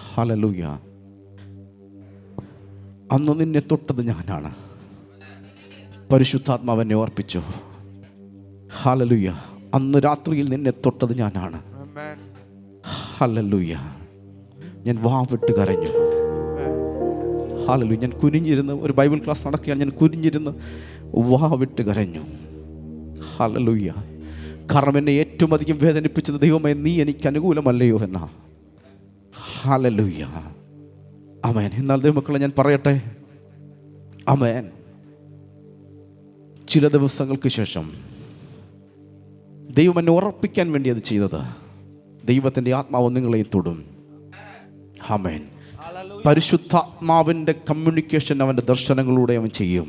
ഹല്ലേലൂയ. അന്ന് നിന്നെ തൊട്ടത് ഞാനാണ്. പരിശുദ്ധാത്മാവ് എന്നെ ഓർപ്പിച്ചു. ഹല്ലേലൂയ. അന്ന് രാത്രിയിൽ നിന്നെ തൊട്ടത് ഞാനാണ്. ഹല്ലേലൂയ. ഞാൻ വാവിട്ട് കരഞ്ഞു. ഹല്ലേലൂയ. ഞാൻ കുനിഞ്ഞിരുന്ന് ഒരു ബൈബിൾ ക്ലാസ് നടക്കുകയാണ്. ഞാൻ കുനിഞ്ഞിരുന്ന് വാവിട്ട് കരഞ്ഞു. ഹല്ലേലൂയ. കാരണം എന്നെ ഏറ്റവും അധികം വേദനിപ്പിച്ചത് ദൈവമേ നീ എനിക്ക് അനുകൂലമല്ലയോ എന്നാ. ഹല്ലേലൂയ. ആമേൻ. എന്നാൽ ദൈവമക്കളെ ഞാൻ പറയട്ടെ, ആമേൻ, ചില ദിവസങ്ങൾക്ക് ശേഷം ദൈവം എന്നെ ഉറപ്പിക്കാൻ വേണ്ടി അത് ചെയ്തത്. ദൈവത്തിൻ്റെ ആത്മാവ് നിങ്ങളെയും തൊടും. ആമേൻ. പരിശുദ്ധാത്മാവിൻ്റെ കമ്മ്യൂണിക്കേഷൻ അവൻ്റെ ദർശനങ്ങളിലൂടെ അവൻ ചെയ്യും.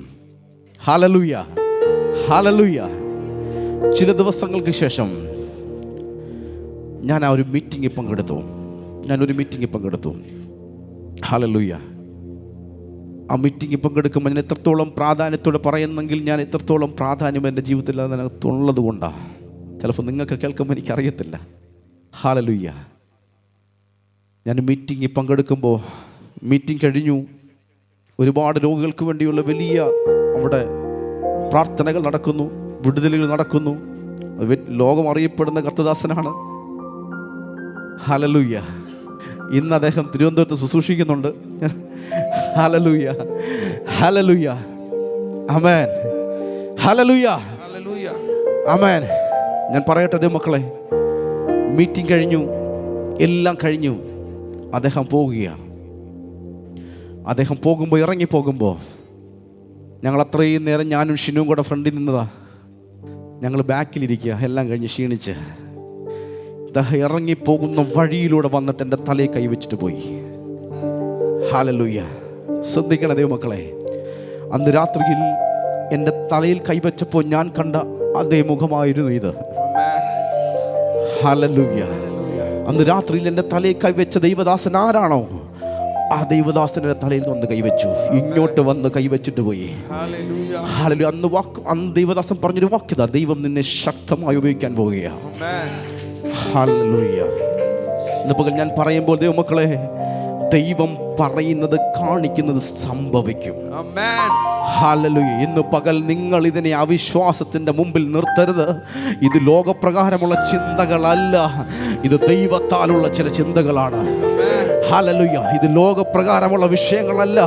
ഹല്ലേലൂയ. ഹല്ലേലൂയ. ചില ദിവസങ്ങൾക്ക് ശേഷം ഞാൻ ഒരു മീറ്റിങ്ങിൽ പങ്കെടുത്തു. ഹല്ലേലൂയ. ആ മീറ്റിങ്ങിൽ പങ്കെടുക്കുമ്പോൾ ഞാൻ എത്രത്തോളം പ്രാധാന്യത്തോടെ പറയുന്നെങ്കിൽ ഞാൻ എത്രത്തോളം പ്രാധാന്യം എൻ്റെ ജീവിതത്തിൽ അതിനകത്തുള്ളത് കൊണ്ടാണ്. ചിലപ്പോൾ നിങ്ങൾക്ക് കേൾക്കുമ്പോൾ എനിക്കറിയത്തില്ല. ഹല്ലേലൂയ. ഞാൻ മീറ്റിങ്ങിൽ പങ്കെടുക്കുമ്പോൾ മീറ്റിംഗ് കഴിഞ്ഞു. ഒരുപാട് രോഗികൾക്ക് വേണ്ടിയുള്ള വലിയ അവിടെ പ്രാർത്ഥനകൾ നടക്കുന്നു, വിടുതലുകൾ നടക്കുന്നു. ലോകം അറിയപ്പെടുന്ന കർത്തദാസനാണ്. ഹല്ലേലൂയ. ഇന്ന് അദ്ദേഹം തിരുവനന്തപുരത്ത് ശുശ്രൂഷിക്കുന്നുണ്ട്. ഹല്ലേലൂയ. ഹല്ലേലൂയ. ആമേൻ. ഹല്ലേലൂയ. ആമേൻ. ഞാൻ പറയട്ടെ ദൈവമക്കളെ, മീറ്റിംഗ് കഴിഞ്ഞു, എല്ലാം കഴിഞ്ഞു. അദ്ദേഹം പോവുകയാണ്. അദ്ദേഹം പോകുമ്പോൾ, ഇറങ്ങിപ്പോകുമ്പോൾ ഞങ്ങൾ അത്രയും നേരം ഞാനും ഷിനുവും കൂടെ ഫ്രണ്ടിൽ നിന്നതാ. ഞങ്ങൾ ബാക്കിലിരിക്കുക, എല്ലാം കഴിഞ്ഞ് ക്ഷീണിച്ച്. ഇറങ്ങിപ്പോകുന്ന വഴിയിലൂടെ വന്നിട്ട് എൻ്റെ തലയിൽ കൈവച്ചിട്ട് പോയി. ഹല്ലേലൂയ. ശ്രദ്ധിക്കണം ദൈവമക്കളെ, അന്ന് രാത്രിയിൽ എൻ്റെ തലയിൽ കൈവച്ചപ്പോൾ ഞാൻ കണ്ട അതേ മുഖമായിരുന്നു ഇത്. ഹല്ലേലൂയ. അന്ന് രാത്രിയിൽ എൻ്റെ തലയിൽ കൈവച്ച ദൈവദാസൻ ആരാണോ ആ ദൈവദാസന്റെ തലയിൽ വന്ന് കൈവച്ചു. ഇങ്ങോട്ട് വന്ന് കൈവച്ചിട്ട് പോയി. ഹല്ലേലൂയ. അന്ന് ദൈവദാസൻ പറഞ്ഞൊരു വാക്യത, ദൈവം നിന്നെ ശക്തമായി ഉപയോഗിക്കാൻ പോവുകയാണ്. ഹല്ലേലൂയ. ഇന്ന് പകൽ ഞാൻ പറയുമ്പോൾ ദൈവമക്കളെ, ദൈവം പറയുന്നത് കാണിക്കുന്നത് സംഭവിക്കും. ഹല്ലേലൂയ. ഇന്ന് പകൽ നിങ്ങൾ ഇതിനെ അവിശ്വാസത്തിന്റെ മുമ്പിൽ നിർത്തരുത്. ഇത് ലോകപ്രകാരമുള്ള ചിന്തകളല്ല, ഇത് ദൈവത്താലുള്ള ചില ചിന്തകളാണ്. ഹല്ലേലൂയ. ഇത് ലോകപ്രകാരമുള്ള വിഷയങ്ങളല്ല,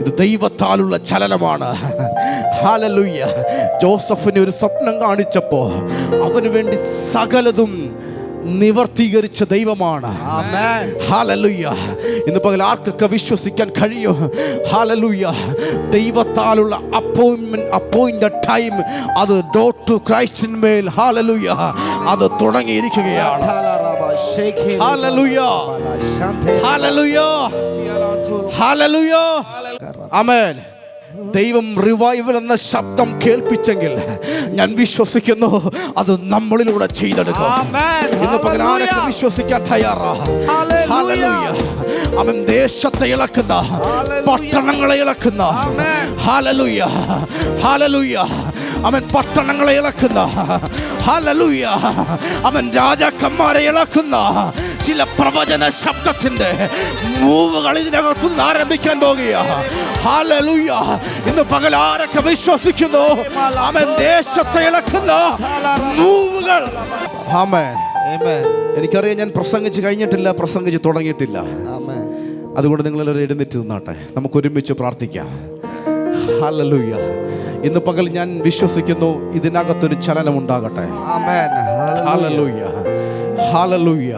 ഇത് ദൈവത്താലുള്ള ചലനമാണ്. ഹല്ലേലൂയ. ജോസഫിന് ഒരു സ്വപ്നം കാണിച്ചപ്പോൾ അവന് വേണ്ടി സകലതും നിവർത്തീകരിച്ച ദൈവമാണ്. ഹല്ലേലൂയ. ഇന്ന് പകൽ ആർക്കൊക്കെ വിശ്വസിക്കാൻ കഴിയും? ഹല്ലേലൂയ. ദൈവത്താലുള്ള അപ്പോയിന്റഡ് ടൈം, അത് ഡോർ ടു ക്രൈസ്റ്റിന്മേൽ, ഹല്ലേലൂയ, അത് തുടങ്ങിയിരിക്കുകയാണ്. ഹല്ലേലൂയ. ഹല്ലേലൂയ. ഹല്ലേലൂയ. ആമേൻ. ദൈവം റിവൈവൽ എന്ന ശബ്ദം കേൾപ്പിച്ചെങ്കിൽ ഞാൻ വിശ്വസിക്കുന്നു അത് നമ്മളിലൂടെ ചെയ്തെടുക്കും. ഇന്ന് പകൽ ആരൊക്കെ വിശ്വസിക്കാൻ തയ്യാറാ? ഹല്ലേലൂയ. അവൻ ദേശത്തെ ഇളക്കുന്ന, പട്ടണങ്ങളെ ഇളക്കുന്ന, ഹല്ലേലൂയ, ഹല്ലേലൂയ, അവൻ പട്ടണങ്ങളെ ഇളക്കുന്ന, ഹല്ലേലൂയ, അവൻ രാജാക്കന്മാരെ ഇളക്കുന്ന ചില പ്രവചന ശബ്ദത്തിന്റെ മൂവുകൾ ഇതിനകത്തുനിന്ന് ആരംഭിക്കാൻ പോകുകയാണ്. ഹല്ലേലൂയ. ഇന്ന് പകൽ ആരൊക്കെ വിശ്വസിക്കുന്നു അവൻ ദേശത്തെ ഇളക്കുന്ന മൂവുകൾ? ആമേൻ. എനിക്കറിയാം, ഞാൻ പ്രസംഗിച്ച് കഴിഞ്ഞിട്ടില്ല, പ്രസംഗിച്ച് തുടങ്ങിയിട്ടില്ല. അതുകൊണ്ട് നിങ്ങളെല്ലാവരും എഴുന്നേറ്റ് നിന്നാട്ടെ, നമുക്ക് ഒരുമിച്ച് പ്രാർത്ഥിക്കാം. ഹല്ലേലൂയ. ഇന്ന് പകൽ ഞാൻ വിശ്വസിക്കുന്നു ഇതിനകത്തൊരു ചലനം ഉണ്ടാകട്ടെ. ഹല്ലേലൂയ. ഹല്ലേലൂയ.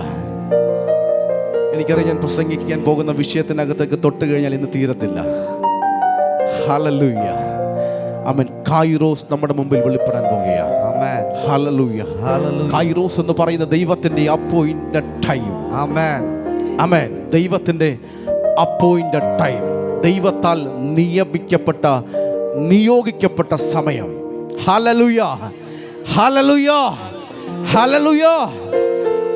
എനിക്കറിയാം, ഞാൻ പ്രസംഗിക്കാൻ പോകുന്ന വിഷയത്തിനകത്തേക്ക് തൊട്ട് കഴിഞ്ഞാൽ ഇന്ന് തീരത്തില്ല. ഹല്ലേലൂയ. ആമേൻ. കൈറോസ് നമ്മുടെ മുമ്പിൽ വെളിപ്പെടാൻ പോകുകയാണ്. ഹല്ലേലൂയ. കൈറോസ് എന്ന് പറയുന്ന ദൈവത്തിന്റെ അപ്പോയിന്റഡ് ടൈം. ആമേൻ. ആമേൻ. ദൈവത്തിന്റെ അപ്പോയിന്റഡ് ടൈം, ദൈവത്താൽ നിയോഗിക്കപ്പെട്ട സമയം. ഹല്ലേലൂയ. ഹല്ലേലൂയ. ഹല്ലേലൂയ.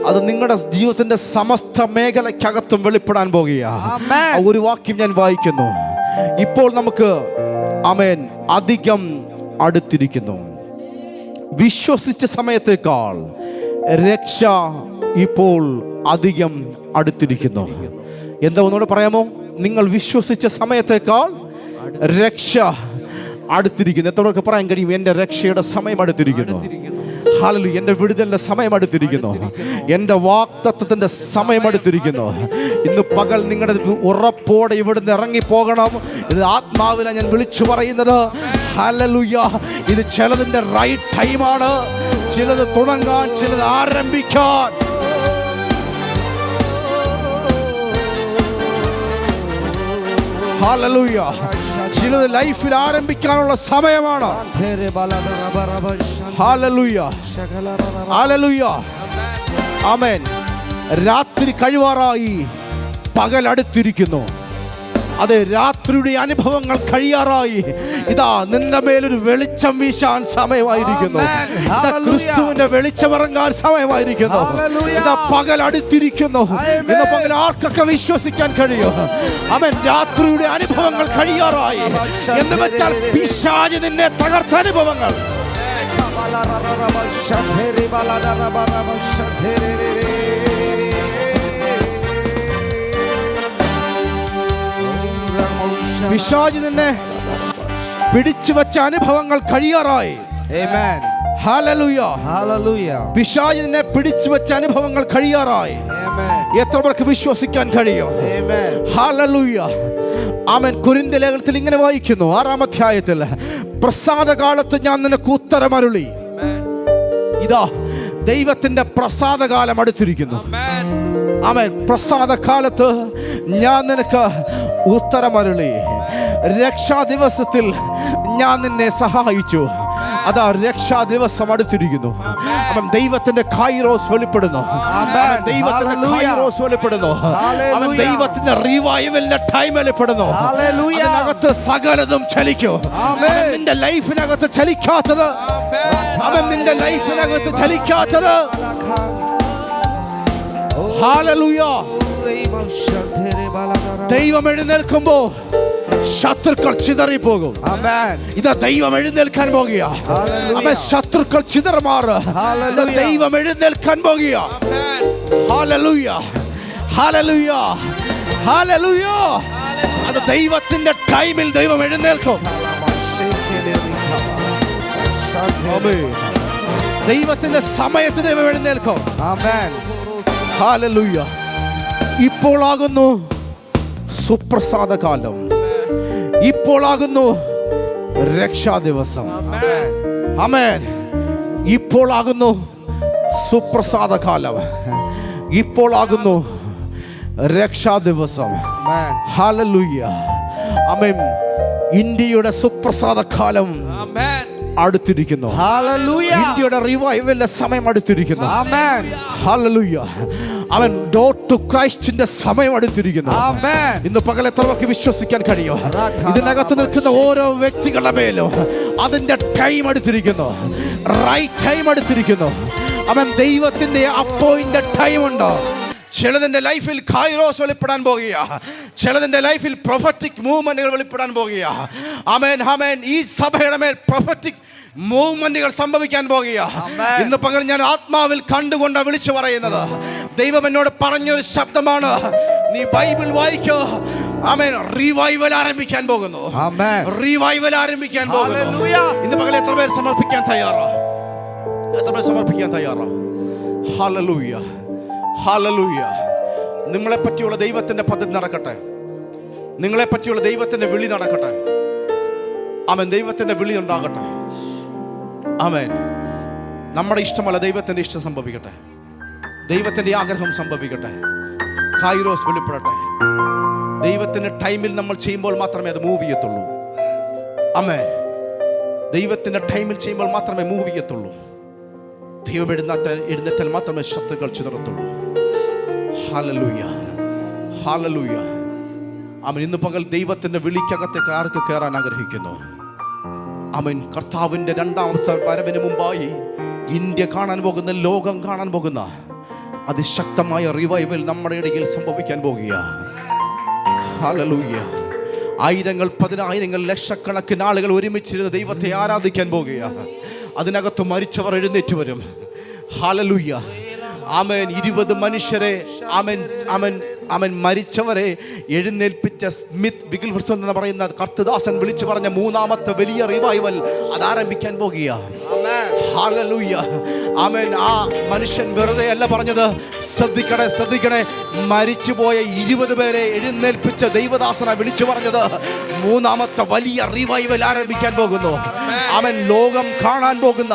അത് നിങ്ങളുടെ ജീവിതത്തിന്റെ സമസ്ത മേഖലയ്ക്കകത്തും വെളിപ്പെടാൻ പോകുകയാണ്. ഒരു വാക്യം ഞാൻ വായിക്കുന്നു. ഇപ്പോൾ നമുക്ക്, ആമേൻ, അധികം അടുത്തിരിക്കുന്നു. വിശ്വസിച്ച സമയത്തേക്കാൾ രക്ഷ ഇപ്പോൾ അധികം അടുത്തിരിക്കുന്നു. എന്താ ഒന്നുകൂടെ പറയാമോ? നിങ്ങൾ വിശ്വസിച്ച സമയത്തേക്കാൾ രക്ഷ അടുത്തിരിക്കുന്നു. എത്രയൊക്കെ പറയാൻ കഴിയും? എൻ്റെ രക്ഷയുടെ സമയം അടുത്തിരിക്കുന്നു. ഹല്ലേലൂയ. എൻ്റെ വിടുതലിൻ്റെ സമയം അടുത്തിരിക്കുന്നു. എൻ്റെ വാഗ്ദത്തത്തിൻ്റെ സമയം അടുത്തിരിക്കുന്നു. ഇന്ന് പകൽ നിങ്ങളുടെ ഉറപ്പോടെ ഇവിടുന്ന് ഇറങ്ങിപ്പോകണം. ഇത് ആത്മാവിനെ ഞാൻ വിളിച്ചു പറയുന്നത്. ഹല്ലേലൂയ. ഇത് ചിലതിൻ്റെ റൈറ്റ് ടൈമാണ്. ചിലത് തുടങ്ങാൻ, ചിലത് ആരംഭിക്കാൻ. ഹല്ലേലൂയ. ചിലത് ലൈഫിൽ ആരംഭിക്കാനുള്ള സമയമാണ്. ഹല്ലേലൂയ. ഹല്ലേലൂയ. ആമേൻ. രാത്രി കഴിവാറായി, പകൽ അടുത്തിരിക്കുന്നു. അതെ, രാത്രിയുടെ അനുഭവങ്ങൾ കഴിയാറായി. ഇതാ നിന്റെ മേലൊരു വെളിച്ചം വീശാൻ സമയമായിരിക്കുന്നു. ഇതാ ക്രിസ്തുവിന്റെ വെളിച്ചമിറങ്ങാൻ സമയമായിരിക്കുന്നു. ഇതാ പകൽ അടുത്തിരിക്കുന്നു. ഇന്ന് പകൽ ആർക്കൊക്കെ വിശ്വസിക്കാൻ കഴിയും? അവൻ രാത്രിയുടെ അനുഭവങ്ങൾ കഴിയാറായി എന്ന് വെച്ചാൽ പിശാച് നിന്നെ തകർത്ത അനുഭവങ്ങൾ. പിശാച് നിന്നെ പിടിച്ചു വെച്ച അനുഭവങ്ങൾ കഴിയാറായി. Amen. ഹല്ലേലൂയ. Hallelujah. പിശാച് നിന്നെ പിടിച്ചു വെച്ച അനുഭവങ്ങൾ കഴിയാറായി. Amen. എത്ര പേർക്ക് വിശ്വസിക്കാൻ കഴിയും? Amen. ഹല്ലേലൂയ. ആമേൻ. കൊരിന്ത്യ ലേഖനത്തിൽ ഇങ്ങനെ വായിക്കുന്നു, 6-ാം അധ്യായത്തിൽ, പ്രസാദകാലത്ത് ഞാൻ നിനക്ക് ഉത്തരമരുളി. ഇതാ ദൈവത്തിന്റെ പ്രസാദകാലം അടുത്തിരിക്കുന്നു. ആമേൻ. പ്രസാദകാലത്ത് ഞാൻ നിനക്ക് ഉത്തരമരുളി. രക്ഷാ ദിവസത്തിൽ ഞാൻ നിന്നെ സഹായിച്ചു. അതാ രക്ഷാ ദിവസം അടുത്തിരിക്കുന്നു. അവൻ ദൈവത്തിന്റെ കൈറോസ് വെളിപ്പെടുന്നു. ദൈവത്തിന്റെ കൈറോസ് വെളിപ്പെടുന്നു. അവൻ ദൈവത്തിന്റെ റിവൈവലിന്റെ ടൈം വെളിപ്പെടുന്നു. അതിനകത്ത് സകലതും ചലിക്കും. നിന്റെ ലൈഫിനകത്ത് ചലിക്കാത്തത്, അവൻ നിന്റെ ലൈഫിനകത്ത് ചലിക്കാത്തത്. ഹല്ലേലൂയ. ദൈവം എഴുന്നേൽക്കുമ്പോ ശത്രുക്കൾ ചിതറിപ്പോകും. ഇതാ ദൈവം എഴുന്നേൽക്കാൻ പോകുക. അവൻ ശത്രുക്കൾ ചിതറമാറ്. ദൈവം എഴുന്നേൽക്കാൻ പോകുക. ഹല്ലേലൂയ. ഹല്ലേലൂയ. ഹല്ലേലൂയ. അത് ദൈവത്തിന്റെ ടൈമിൽ ദൈവം എഴുന്നേൽക്കും. ദൈവത്തിന്റെ സമയത്ത് ദൈവം എഴുന്നേൽക്കും. ഹല്ലേലൂയ. ഇപ്പോളാകുന്നു സുപ്രസാദ കാലം. ഇപ്പോളാകുന്നു രക്ഷാ ദിവസം. ആമേൻ. ഇപ്പോളാകുന്നു സുപ്രസാദ കാലം. ഇപ്പോളാകുന്നു രക്ഷാ ദിവസം. ഹല്ലേലൂയ. ആമേൻ. ഇന്ത്യയുടെ സുപ്രസാദ കാലം അടുത്തിരിക്കുന്നു. ഇന്ത്യയുടെ റിവൈവലിന്റെ സമയം അടുത്തിരിക്കുന്നു. ഹല്ലേലൂയ. അവൻ ഡോർ ടു ക്രൈസ്റ്റിന്റെ സമയം അടുത്തിരിക്കുന്നു. ഇന്ന് പകൽ എത്രവർക്ക് വിശ്വസിക്കാൻ കഴിയും? ഇതിനകത്ത് നിൽക്കുന്ന ഓരോ വ്യക്തികളുടെ മേലും അതിന്റെ ടൈം അടുത്തിരിക്കുന്നു. റൈറ്റ് ടൈം അടുത്തിരിക്കുന്നു. അവൻ ദൈവത്തിന്റെ അപ്പോയിന്റഡ് ടൈം ഉണ്ട്. ചിലതിന്റെ ലൈഫിൽ കൈറോസ് വെളിപ്പെടാൻ പോകുക. ചിലതിന്റെ ലൈഫിൽ പ്രൊഫറ്റിക് മൂവ്മെന്റുകൾ വെളിപ്പെടാൻ പോകുക. ആമേൻ. ആമേൻ. ഈ സഭയുടെ മേൽ പ്രൊഫറ്റിക് മൂവ്മെന്റുകൾ സംഭവിക്കാൻ പോകുക. ഇന്ന് പകൽ ഞാൻ ആത്മാവിൽ കണ്ടുകൊണ്ട് വിളിച്ചു പറയുന്നത്, ദൈവം എന്നോട് പറഞ്ഞൊരു ശബ്ദമാണ്, നീ ബൈബിൾ വായിക്കോ. ആമേൻ. റിവൈവൽ ആരംഭിക്കാൻ പോകുന്നു. റിവൈവൽ ആരംഭിക്കാൻ പോകുന്നു. ഇന്ന് പകൽ എത്ര പേർ സമർപ്പിക്കാൻ തയ്യാറാ? എത്ര പേർ സമർപ്പിക്കാൻ തയ്യാറാ? ഹല്ലേലൂയ. ഹല്ലേലൂയ. നിങ്ങളെ പറ്റിയുള്ള ദൈവത്തിന്റെ പദ്ധതി നടക്കട്ടെ. നിങ്ങളെ പറ്റിയുള്ള ദൈവത്തിന്റെ വിളി നടക്കട്ടെ. ആമേൻ. ദൈവത്തിന്റെ വിളി ഉണ്ടാകട്ടെ. ആമേൻ. നമ്മുടെ ഇഷ്ടമല്ല, ദൈവത്തിന്റെ ഇഷ്ടം സംഭവിക്കട്ടെ. ദൈവത്തിന്റെ ആഗ്രഹം സംഭവിക്കട്ടെ. കൈറോസ് വെളിപ്പെടട്ടെ. ദൈവത്തിന്റെ ടൈമിൽ നമ്മൾ ചെയ്യുമ്പോൾ മാത്രമേ അത് മൂവ് ചെയ്യത്തുള്ളൂ. ആമേൻ. ദൈവത്തിന്റെ ടൈമിൽ ചെയ്യുമ്പോൾ മാത്രമേ മൂവ് ചെയ്യത്തുള്ളൂ. ദൈവം എഴുന്നേറ്റാൽ മാത്രമേ ശത്രുക്കൾ ചിതറത്തുള്ളൂ. ഹല്ലേലൂയ. ഹല്ലേലൂയ. ആമേൻ. ഇന്ന് പകൽ ദൈവത്തിന്റെ വിളിക്കകത്തേക്ക് ആർക്ക് കയറാൻ ആഗ്രഹിക്കുന്നു? ആമേൻ. കർത്താവിന്റെ രണ്ടാമത്തെ വരവിന് മുമ്പായി ഇന്ത്യ കാണാൻ പോകുന്ന, ലോകം കാണാൻ പോകുന്ന അതിശക്തമായ റിവൈവൽ നമ്മുടെ ഇടയിൽ സംഭവിക്കാൻ പോകുക. ഹല്ലേലൂയ. ആയിരങ്ങൾ, പതിനായിരങ്ങൾ, ലക്ഷക്കണക്കിന് ആളുകൾ ഒരുമിച്ചിരുന്ന് ദൈവത്തെ ആരാധിക്കാൻ പോകുക. അതിനകത്ത് മരിച്ചവർ എഴുന്നേറ്റ് വരും. ഹല്ലേലൂയ. ആമേൻ. 20 മനുഷ്യരെ ആമേൻ ആമേൻ ആമേൻ മരിച്ചവരെ എഴുന്നേൽപ്പിച്ച സ്മിത്ത് വിഗിൽഫർസൺ എന്ന് പറയുന്ന കർത്തദാസൻ വിളിച്ചു പറഞ്ഞ മൂന്നാമത്തെ വലിയ റിവൈവൽ അത് ആരംഭിക്കാൻ പോകുക. ഹല്ലേലൂയ. ആമേൻ. ആ മനുഷ്യൻ വെറുതെ അല്ല പറഞ്ഞത്. ശ്രദ്ധിക്കണേ, ശ്രദ്ധിക്കണേ. മരിച്ചുപോയ 20 പേരെ എഴുന്നേൽപ്പിച്ച ദൈവദാസനെ വിളിച്ചു പറഞ്ഞത് മൂന്നാമത്തെ വലിയ റിവൈവൽ ആരംഭിക്കാൻ പോകുന്നു. അവൻ ലോകം കാണാൻ പോകുന്ന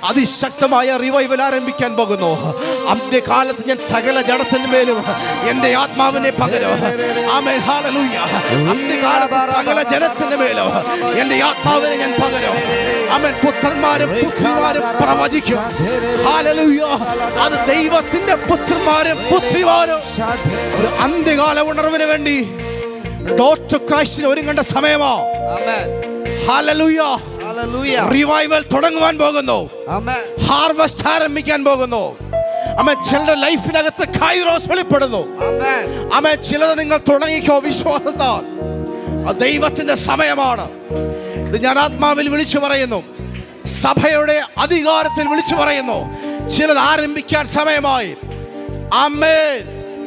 അതിശക്തമായ റിവൈവൽ ആരംഭിക്കാൻ പോകുന്നു. അന്ത്യകാലത്ത് ഞാൻ സകല ജഡത്തിന് മേലും എൻ്റെ ആത്മാവിനെ പകരും. ആമേൻ. ഹല്ലേലൂയ. അന്ത്യകാലത്ത് സകല ജനത്തിന് മേലും എൻ്റെ ആത്മാവിനെ ഞാൻ പകരും. ആമേൻ. പുത്രന്മാരും പുത്രിമാരും പ്രവചിക്കും. ഹല്ലേലൂയ. അത് ദൈവത്തിന്റെ പുത്രന്മാരും പുത്രിമാരും ഒരു അന്ത്യകാല ഉണർവിന് വേണ്ടി ഡോക്ടർ ക്രൈസ്റ്റിന് ഒരുങ്ങേണ്ട സമയമാ. ഹല്ലേലൂയ. റിവൈവൽ തുടങ്ങുവാൻ പോകുന്നു. ഹാർവസ്റ്റ് ആരംഭിക്കാൻ പോകുന്നു. ചിലരുടെ ലൈഫിനകത്ത് കൈറോസ് വെളിപ്പെടുന്നു. ചിലത് നിങ്ങൾ തുടങ്ങിക്കോ വിശ്വാസത്താൽ. ദൈവത്തിന്റെ സമയമാണ്. ഇത് ഞാൻ ആത്മാവിൽ വിളിച്ചു പറയുന്നു. സഭയുടെ അധികാരത്തിൽ വിളിച്ചു പറയുന്നു. ചിലത് ആരംഭിക്കാൻ സമയമായി. ആമേൻ.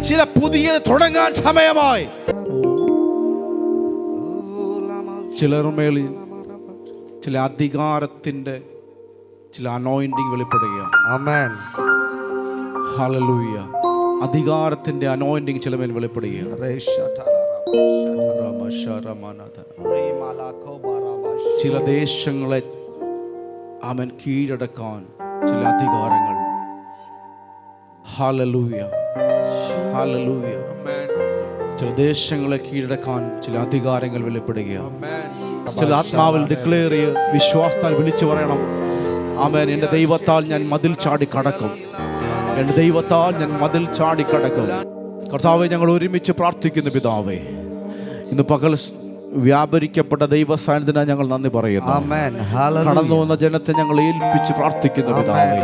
ചില പുതിയത് തുടങ്ങാൻ സമയമായി. ചിലരുടെ മേലിൽ ചില അധികാരത്തിന്റെ ചില അനോയിന്റിങ് വെളിപ്പെടുകയാണ്. ആമേൻ. ഹല്ലേലൂയ. അധികാരത്തിന്റെ അനോയിന്റിങ് ചില മേൽ വെളിപ്പെടുകയാണ്. ചില ദേശങ്ങളെ അവൻ കീഴടക്കാൻ ചില അധികാരങ്ങൾ. ഹല്ലേലൂയ. ഹല്ലേലൂയ. ചില ദേശങ്ങളെ കീഴടക്കാൻ ചില അധികാരങ്ങൾ വെളിപ്പെടുകയാണ്. ചില ആത്മാവിൽ ഡിക്ലെയർ ചെയ്ത് വിശ്വാസത്താൽ വിളിച്ചു പറയണം. ആമേൻ. എൻ്റെ ദൈവത്താൽ ഞാൻ മതിൽ ചാടി കടക്കും. എൻ്റെ ദൈവത്താൽ ഞാൻ മതിൽ ചാടി കടക്കും. കർത്താവേ, ഞങ്ങൾ ഒരുമിച്ച് പ്രാർത്ഥിക്കുന്നു. പിതാവേ, ഇന്ന് പകൽ വ്യാപരിക്കപ്പെട്ട ദൈവസാന്നിധ്യത്തിനായി ഞങ്ങൾ നന്ദി പറയുന്നു. കടന്നു വന്ന ജനത്തെ ഞങ്ങൾ ഏൽപ്പിച്ച് പ്രാർത്ഥിക്കുന്നു. പിതാവേ,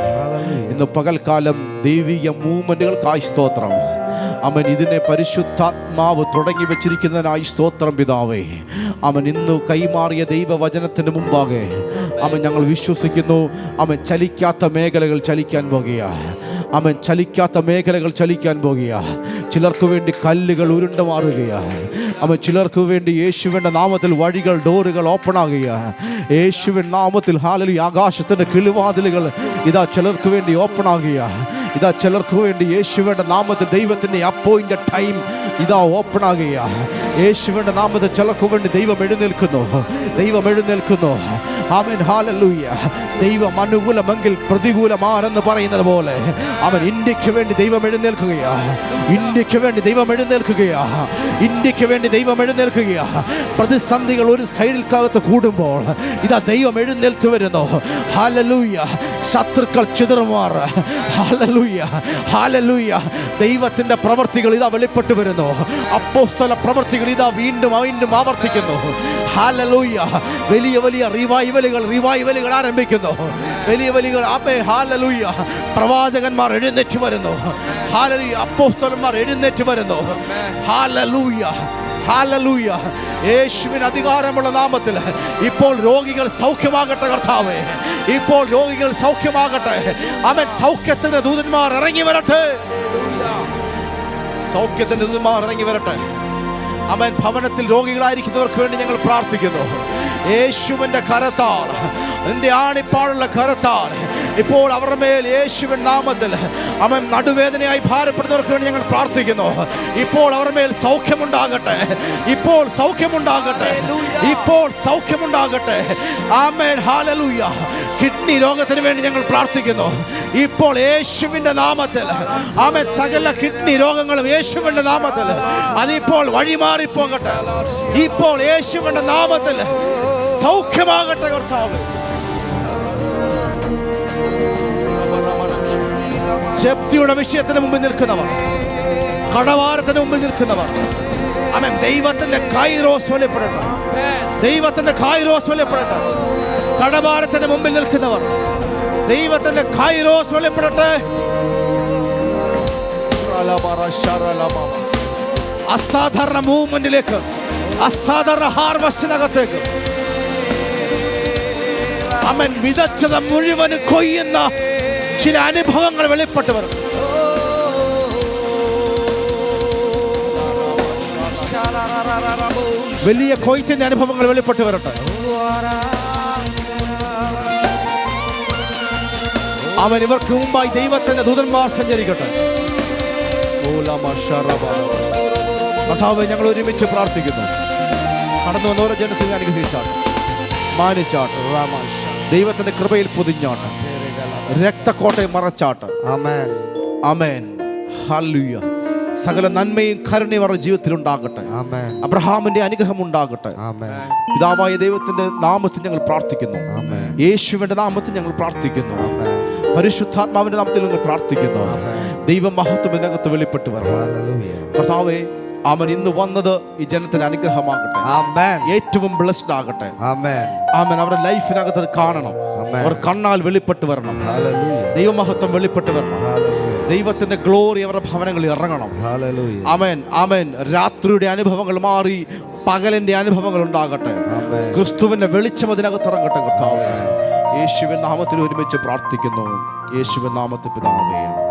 ഇന്ന് പകൽക്കാലം ദൈവിക മൂവ്മെന്റുകൾക്കായി സ്തോത്രം. അവൻ ഇതിനെ പരിശുദ്ധാത്മാവ് തുടങ്ങി വെച്ചിരിക്കുന്നതിനായി സ്തോത്രം. പിതാവേ, അവൻ ഇന്ന് കൈമാറിയ ദൈവവചനത്തിന് മുമ്പാകെ അവൻ ഞങ്ങൾ വിശ്വസിക്കുന്നു. അവൻ ചലിക്കാത്ത മേഖലകൾ ചലിക്കാൻ പോകുക. അവൻ ചലിക്കാത്ത മേഖലകൾ ചലിക്കാൻ പോകുക. ചിലർക്ക് വേണ്ടി കല്ലുകൾ ഉരുണ്ടു മാറുകയാണ്. അവൻ ചിലർക്ക് വേണ്ടി യേശുവിൻ്റെ നാമത്തിൽ വഴികൾ, ഡോറുകൾ ഓപ്പൺ ആകുക. യേശുവിൻ നാമത്തിൽ ഹല്ലേലൂയ. ആകാശത്തിൻ്റെ കിളിവാതിലുകൾ ഇതാ ചിലർക്ക് വേണ്ടി ഓപ്പൺ ആകുക. ഇതാ ചിലർക്ക് വേണ്ടി യേശുവിൻ്റെ നാമത്തിൽ ദൈവത്തിൻ്റെ അപ്പോയിൻ്റഡ് ടൈം ഇതാ ഓപ്പൺ ആകുക. യേശുവിൻ്റെ നാമത്തിൽ ചിലർക്ക് വേണ്ടി ദൈവം എഴുന്നേൽക്കുന്നു. ദൈവം എഴുന്നേൽക്കുന്നു. ആമേൻ. ഹല്ലേലൂയ. ദൈവം അനുകൂലമെങ്കിൽ പ്രതികൂലമാണെന്ന് പറയുന്നത് പോലെ അവൻ ഇന്ത്യക്ക് വേണ്ടി ദൈവം എഴുന്നേൽക്കുകയാ. ഇന്ത്യക്ക് വേണ്ടി ദൈവം എഴുന്നേൽക്കുകയാ. ഇന്ത്യക്ക് വേണ്ടി ദൈവം എഴുന്നേൽക്കുകയാ. പ്രതിസന്ധികൾ ഒരു സൈഡിൽക്കകത്ത് കൂടുമ്പോൾ ഇതാ ദൈവം എഴുന്നേൽത്ത് വരുന്നു. ഹല്ലേലൂയ. ശത്രുക്കൾ ചിതറുമാർ. ഹല്ലേലൂയ. ഹല്ലേലൂയ. ദൈവത്തിന്റെ പ്രവർത്തികൾ ഇതാ വെളിപ്പെട്ടു വരുന്നു. അപ്പോസ്തല പ്രവർത്തികൾ ഇതാ വീണ്ടും വീണ്ടും ആവർത്തിക്കുന്നു. ഹല്ലേലൂയ. വലിയ വലിയ റിവൈവലുകൾ ആരംഭിക്കുന്നു. വലിയ വലിയ ഹല്ലേലൂയ. പ്രവാചകന്മാർ എഴുന്നേറ്റ് വരുന്നു. ഹല്ലേലൂയ. അപ്പോസ്തലന്മാർ എഴുന്നേറ്റ് വരുന്നു. ഹല്ലേലൂയ. ഹല്ലേലൂയ. യേശുവിന് അധികാരമുള്ള നാമത്തിൽ ഇപ്പോൾ രോഗികൾ സൗഖ്യമാകട്ടെ. കർത്താവേ, ഇപ്പോൾ രോഗികൾ സൗഖ്യമാകട്ടെ. അവൻ സൗഖ്യത്തിന്റെ ദൂതന്മാർ ഇറങ്ങി വരട്ടെ. സൗഖ്യത്തിന്റെ ദൂതന്മാർ ഇറങ്ങി വരട്ടെ. അവൻ ഭവനത്തിൽ രോഗികളായിരിക്കുന്നവർക്ക് വേണ്ടി ഞങ്ങൾ പ്രാർത്ഥിക്കുന്നു. യേശുവിൻ്റെ കരത്താൽ, നിന്റെ ആണിപ്പാടുള്ള കരത്താൽ ഇപ്പോൾ അവരുടെ മേൽ യേശുവിൻ നാമത്തിൽ അവൻ നടുവേദനയായി ഭാരപ്പെടുന്നവർക്ക് വേണ്ടി ഞങ്ങൾ പ്രാർത്ഥിക്കുന്നു. ഇപ്പോൾ അവരുടെ മേൽ സൗഖ്യമുണ്ടാകട്ടെ. ഇപ്പോൾ സൗഖ്യമുണ്ടാകട്ടെ. ഇപ്പോൾ സൗഖ്യമുണ്ടാകട്ടെ. ആമേൻ. ഹല്ലേലൂയ. കിഡ്നി രോഗത്തിന് വേണ്ടി ഞങ്ങൾ പ്രാർത്ഥിക്കുന്നു. ഇപ്പോൾ യേശുവിൻ്റെ നാമത്തിൽ ആമേൻ. സകല കിഡ്നി രോഗങ്ങളും യേശുവിൻ്റെ നാമത്തിൽ അതിപ്പോൾ വഴിമാറിപ്പോകട്ടെ. ഇപ്പോൾ യേശുവിൻ്റെ നാമത്തിൽ സൗഖ്യമാകട്ടെ. കർത്താവേ, ജപ്തിയുടെ വിഷയത്തിന് മുമ്പിൽ നിൽക്കുന്നവർ, കടവാരത്തിന് മുമ്പിൽ നിൽക്കുന്നവർ, ആമേൻ, ദൈവത്തിന്റെ കൈറോസ് വെളിപ്പെടട്ടെ. ദൈവത്തിന്റെ കൈറോസ് വെളിപ്പെടട്ടെ. കടവാരത്തിന് മുമ്പിൽ നിൽക്കുന്നവർ, ദൈവത്തിന്റെ കൈറോസ് വെളിപ്പെടട്ടെ. അസാധാരണ മൂവ്മെന്റിലേക്ക്, അസാധാരണ ഹാർവസ്റ്റിനകത്തേക്ക് അവൻ വിതച്ചത് മുഴുവനും കൊയ്യുന്ന ചില അനുഭവങ്ങൾ വെളിപ്പെട്ടു വരും. വലിയ കൊയ്ത്തിന്റെ അനുഭവങ്ങൾ വെളിപ്പെട്ടു വരട്ടെ. അവൻ ഇവർക്ക് മുമ്പായി ദൈവത്തിന്റെ ദൂതന്മാർ സഞ്ചരിക്കട്ടെ. കർത്താവേ, ഞങ്ങൾ ഒരുമിച്ച് പ്രാർത്ഥിക്കുന്നു. കടന്നു വന്ന ഓരോ ജനത്തെ അനുഗ്രഹിച്ചാട്ട്, മാനിച്ചാട്ട്, ദൈവത്തിന്റെ കൃപയിൽ പൊതിഞ്ഞാട്ട്, രക്തക്കോട്ടയെ മറച്ചാട്ട്. ആമേൻ, ആമേൻ, ഹല്ലേലൂയ. സകല നന്മയും കരുണയും അവരുടെ ജീവിതത്തിൽ ഉണ്ടാകട്ടെ. ആമേൻ. അബ്രഹാമിന്റെ അനുഗ്രഹം ഉണ്ടാകട്ടെ. ആമേൻ. പിതാവായ ദൈവത്തിന്റെ നാമത്തിൽ ഞങ്ങൾ പ്രാർത്ഥിക്കുന്നു. ആമേൻ. യേശുവിന്റെ നാമത്തിൽ ഞങ്ങൾ പ്രാർത്ഥിക്കുന്നു. ആമേൻ. പരിശുദ്ധാത്മാവിന്റെ നാമത്തിൽ ഞങ്ങൾ പ്രാർത്ഥിക്കുന്നു. ദൈവ മഹത്വം ഇതിനകത്ത് വെളിപ്പെട്ട് വരണം. ഹല്ലേലൂയ. കർത്താവേ, അവൻ ഇന്ന് വന്നത് ഈ ജനത്തിന് അനുഗ്രഹമാകട്ടെ. ആമേൻ. ഏറ്റവും ബ്ലെസ്ഡ് ആകട്ടെ. ആമേൻ. ആമേൻ. അവരുടെ ലൈഫിനകത്ത് അത് കാണണം. ആമേൻ. അവർ കണ്ണാൽ വെളിപ്പെട്ട് വരണം. ഹല്ലേലൂയ. ദൈവമഹത്വം വെളിപ്പെട്ട് വരണം. ഹല്ലേലൂയ. ദൈവത്തിന്റെ ഗ്ലോറി അവരുടെ ഭവനങ്ങളിൽ ഇറങ്ങണം. ഹല്ലേലൂയ. ആമേൻ, ആമേൻ. രാത്രിയുടെ അനുഭവങ്ങൾ മാറി പകലിന്റെ അനുഭവങ്ങൾ ഉണ്ടാകട്ടെ. ആമേൻ. ക്രിസ്തുവിന്റെ വെളിച്ചം അതിനകത്ത് ഇറങ്ങട്ടെ. കർത്താവേ, യേശുവിൻ നാമത്തിൽ ഒരുമിച്ച് പ്രാർത്ഥിക്കുന്നു. യേശുവിൻ നാമത്തിൽ പിതാവേ.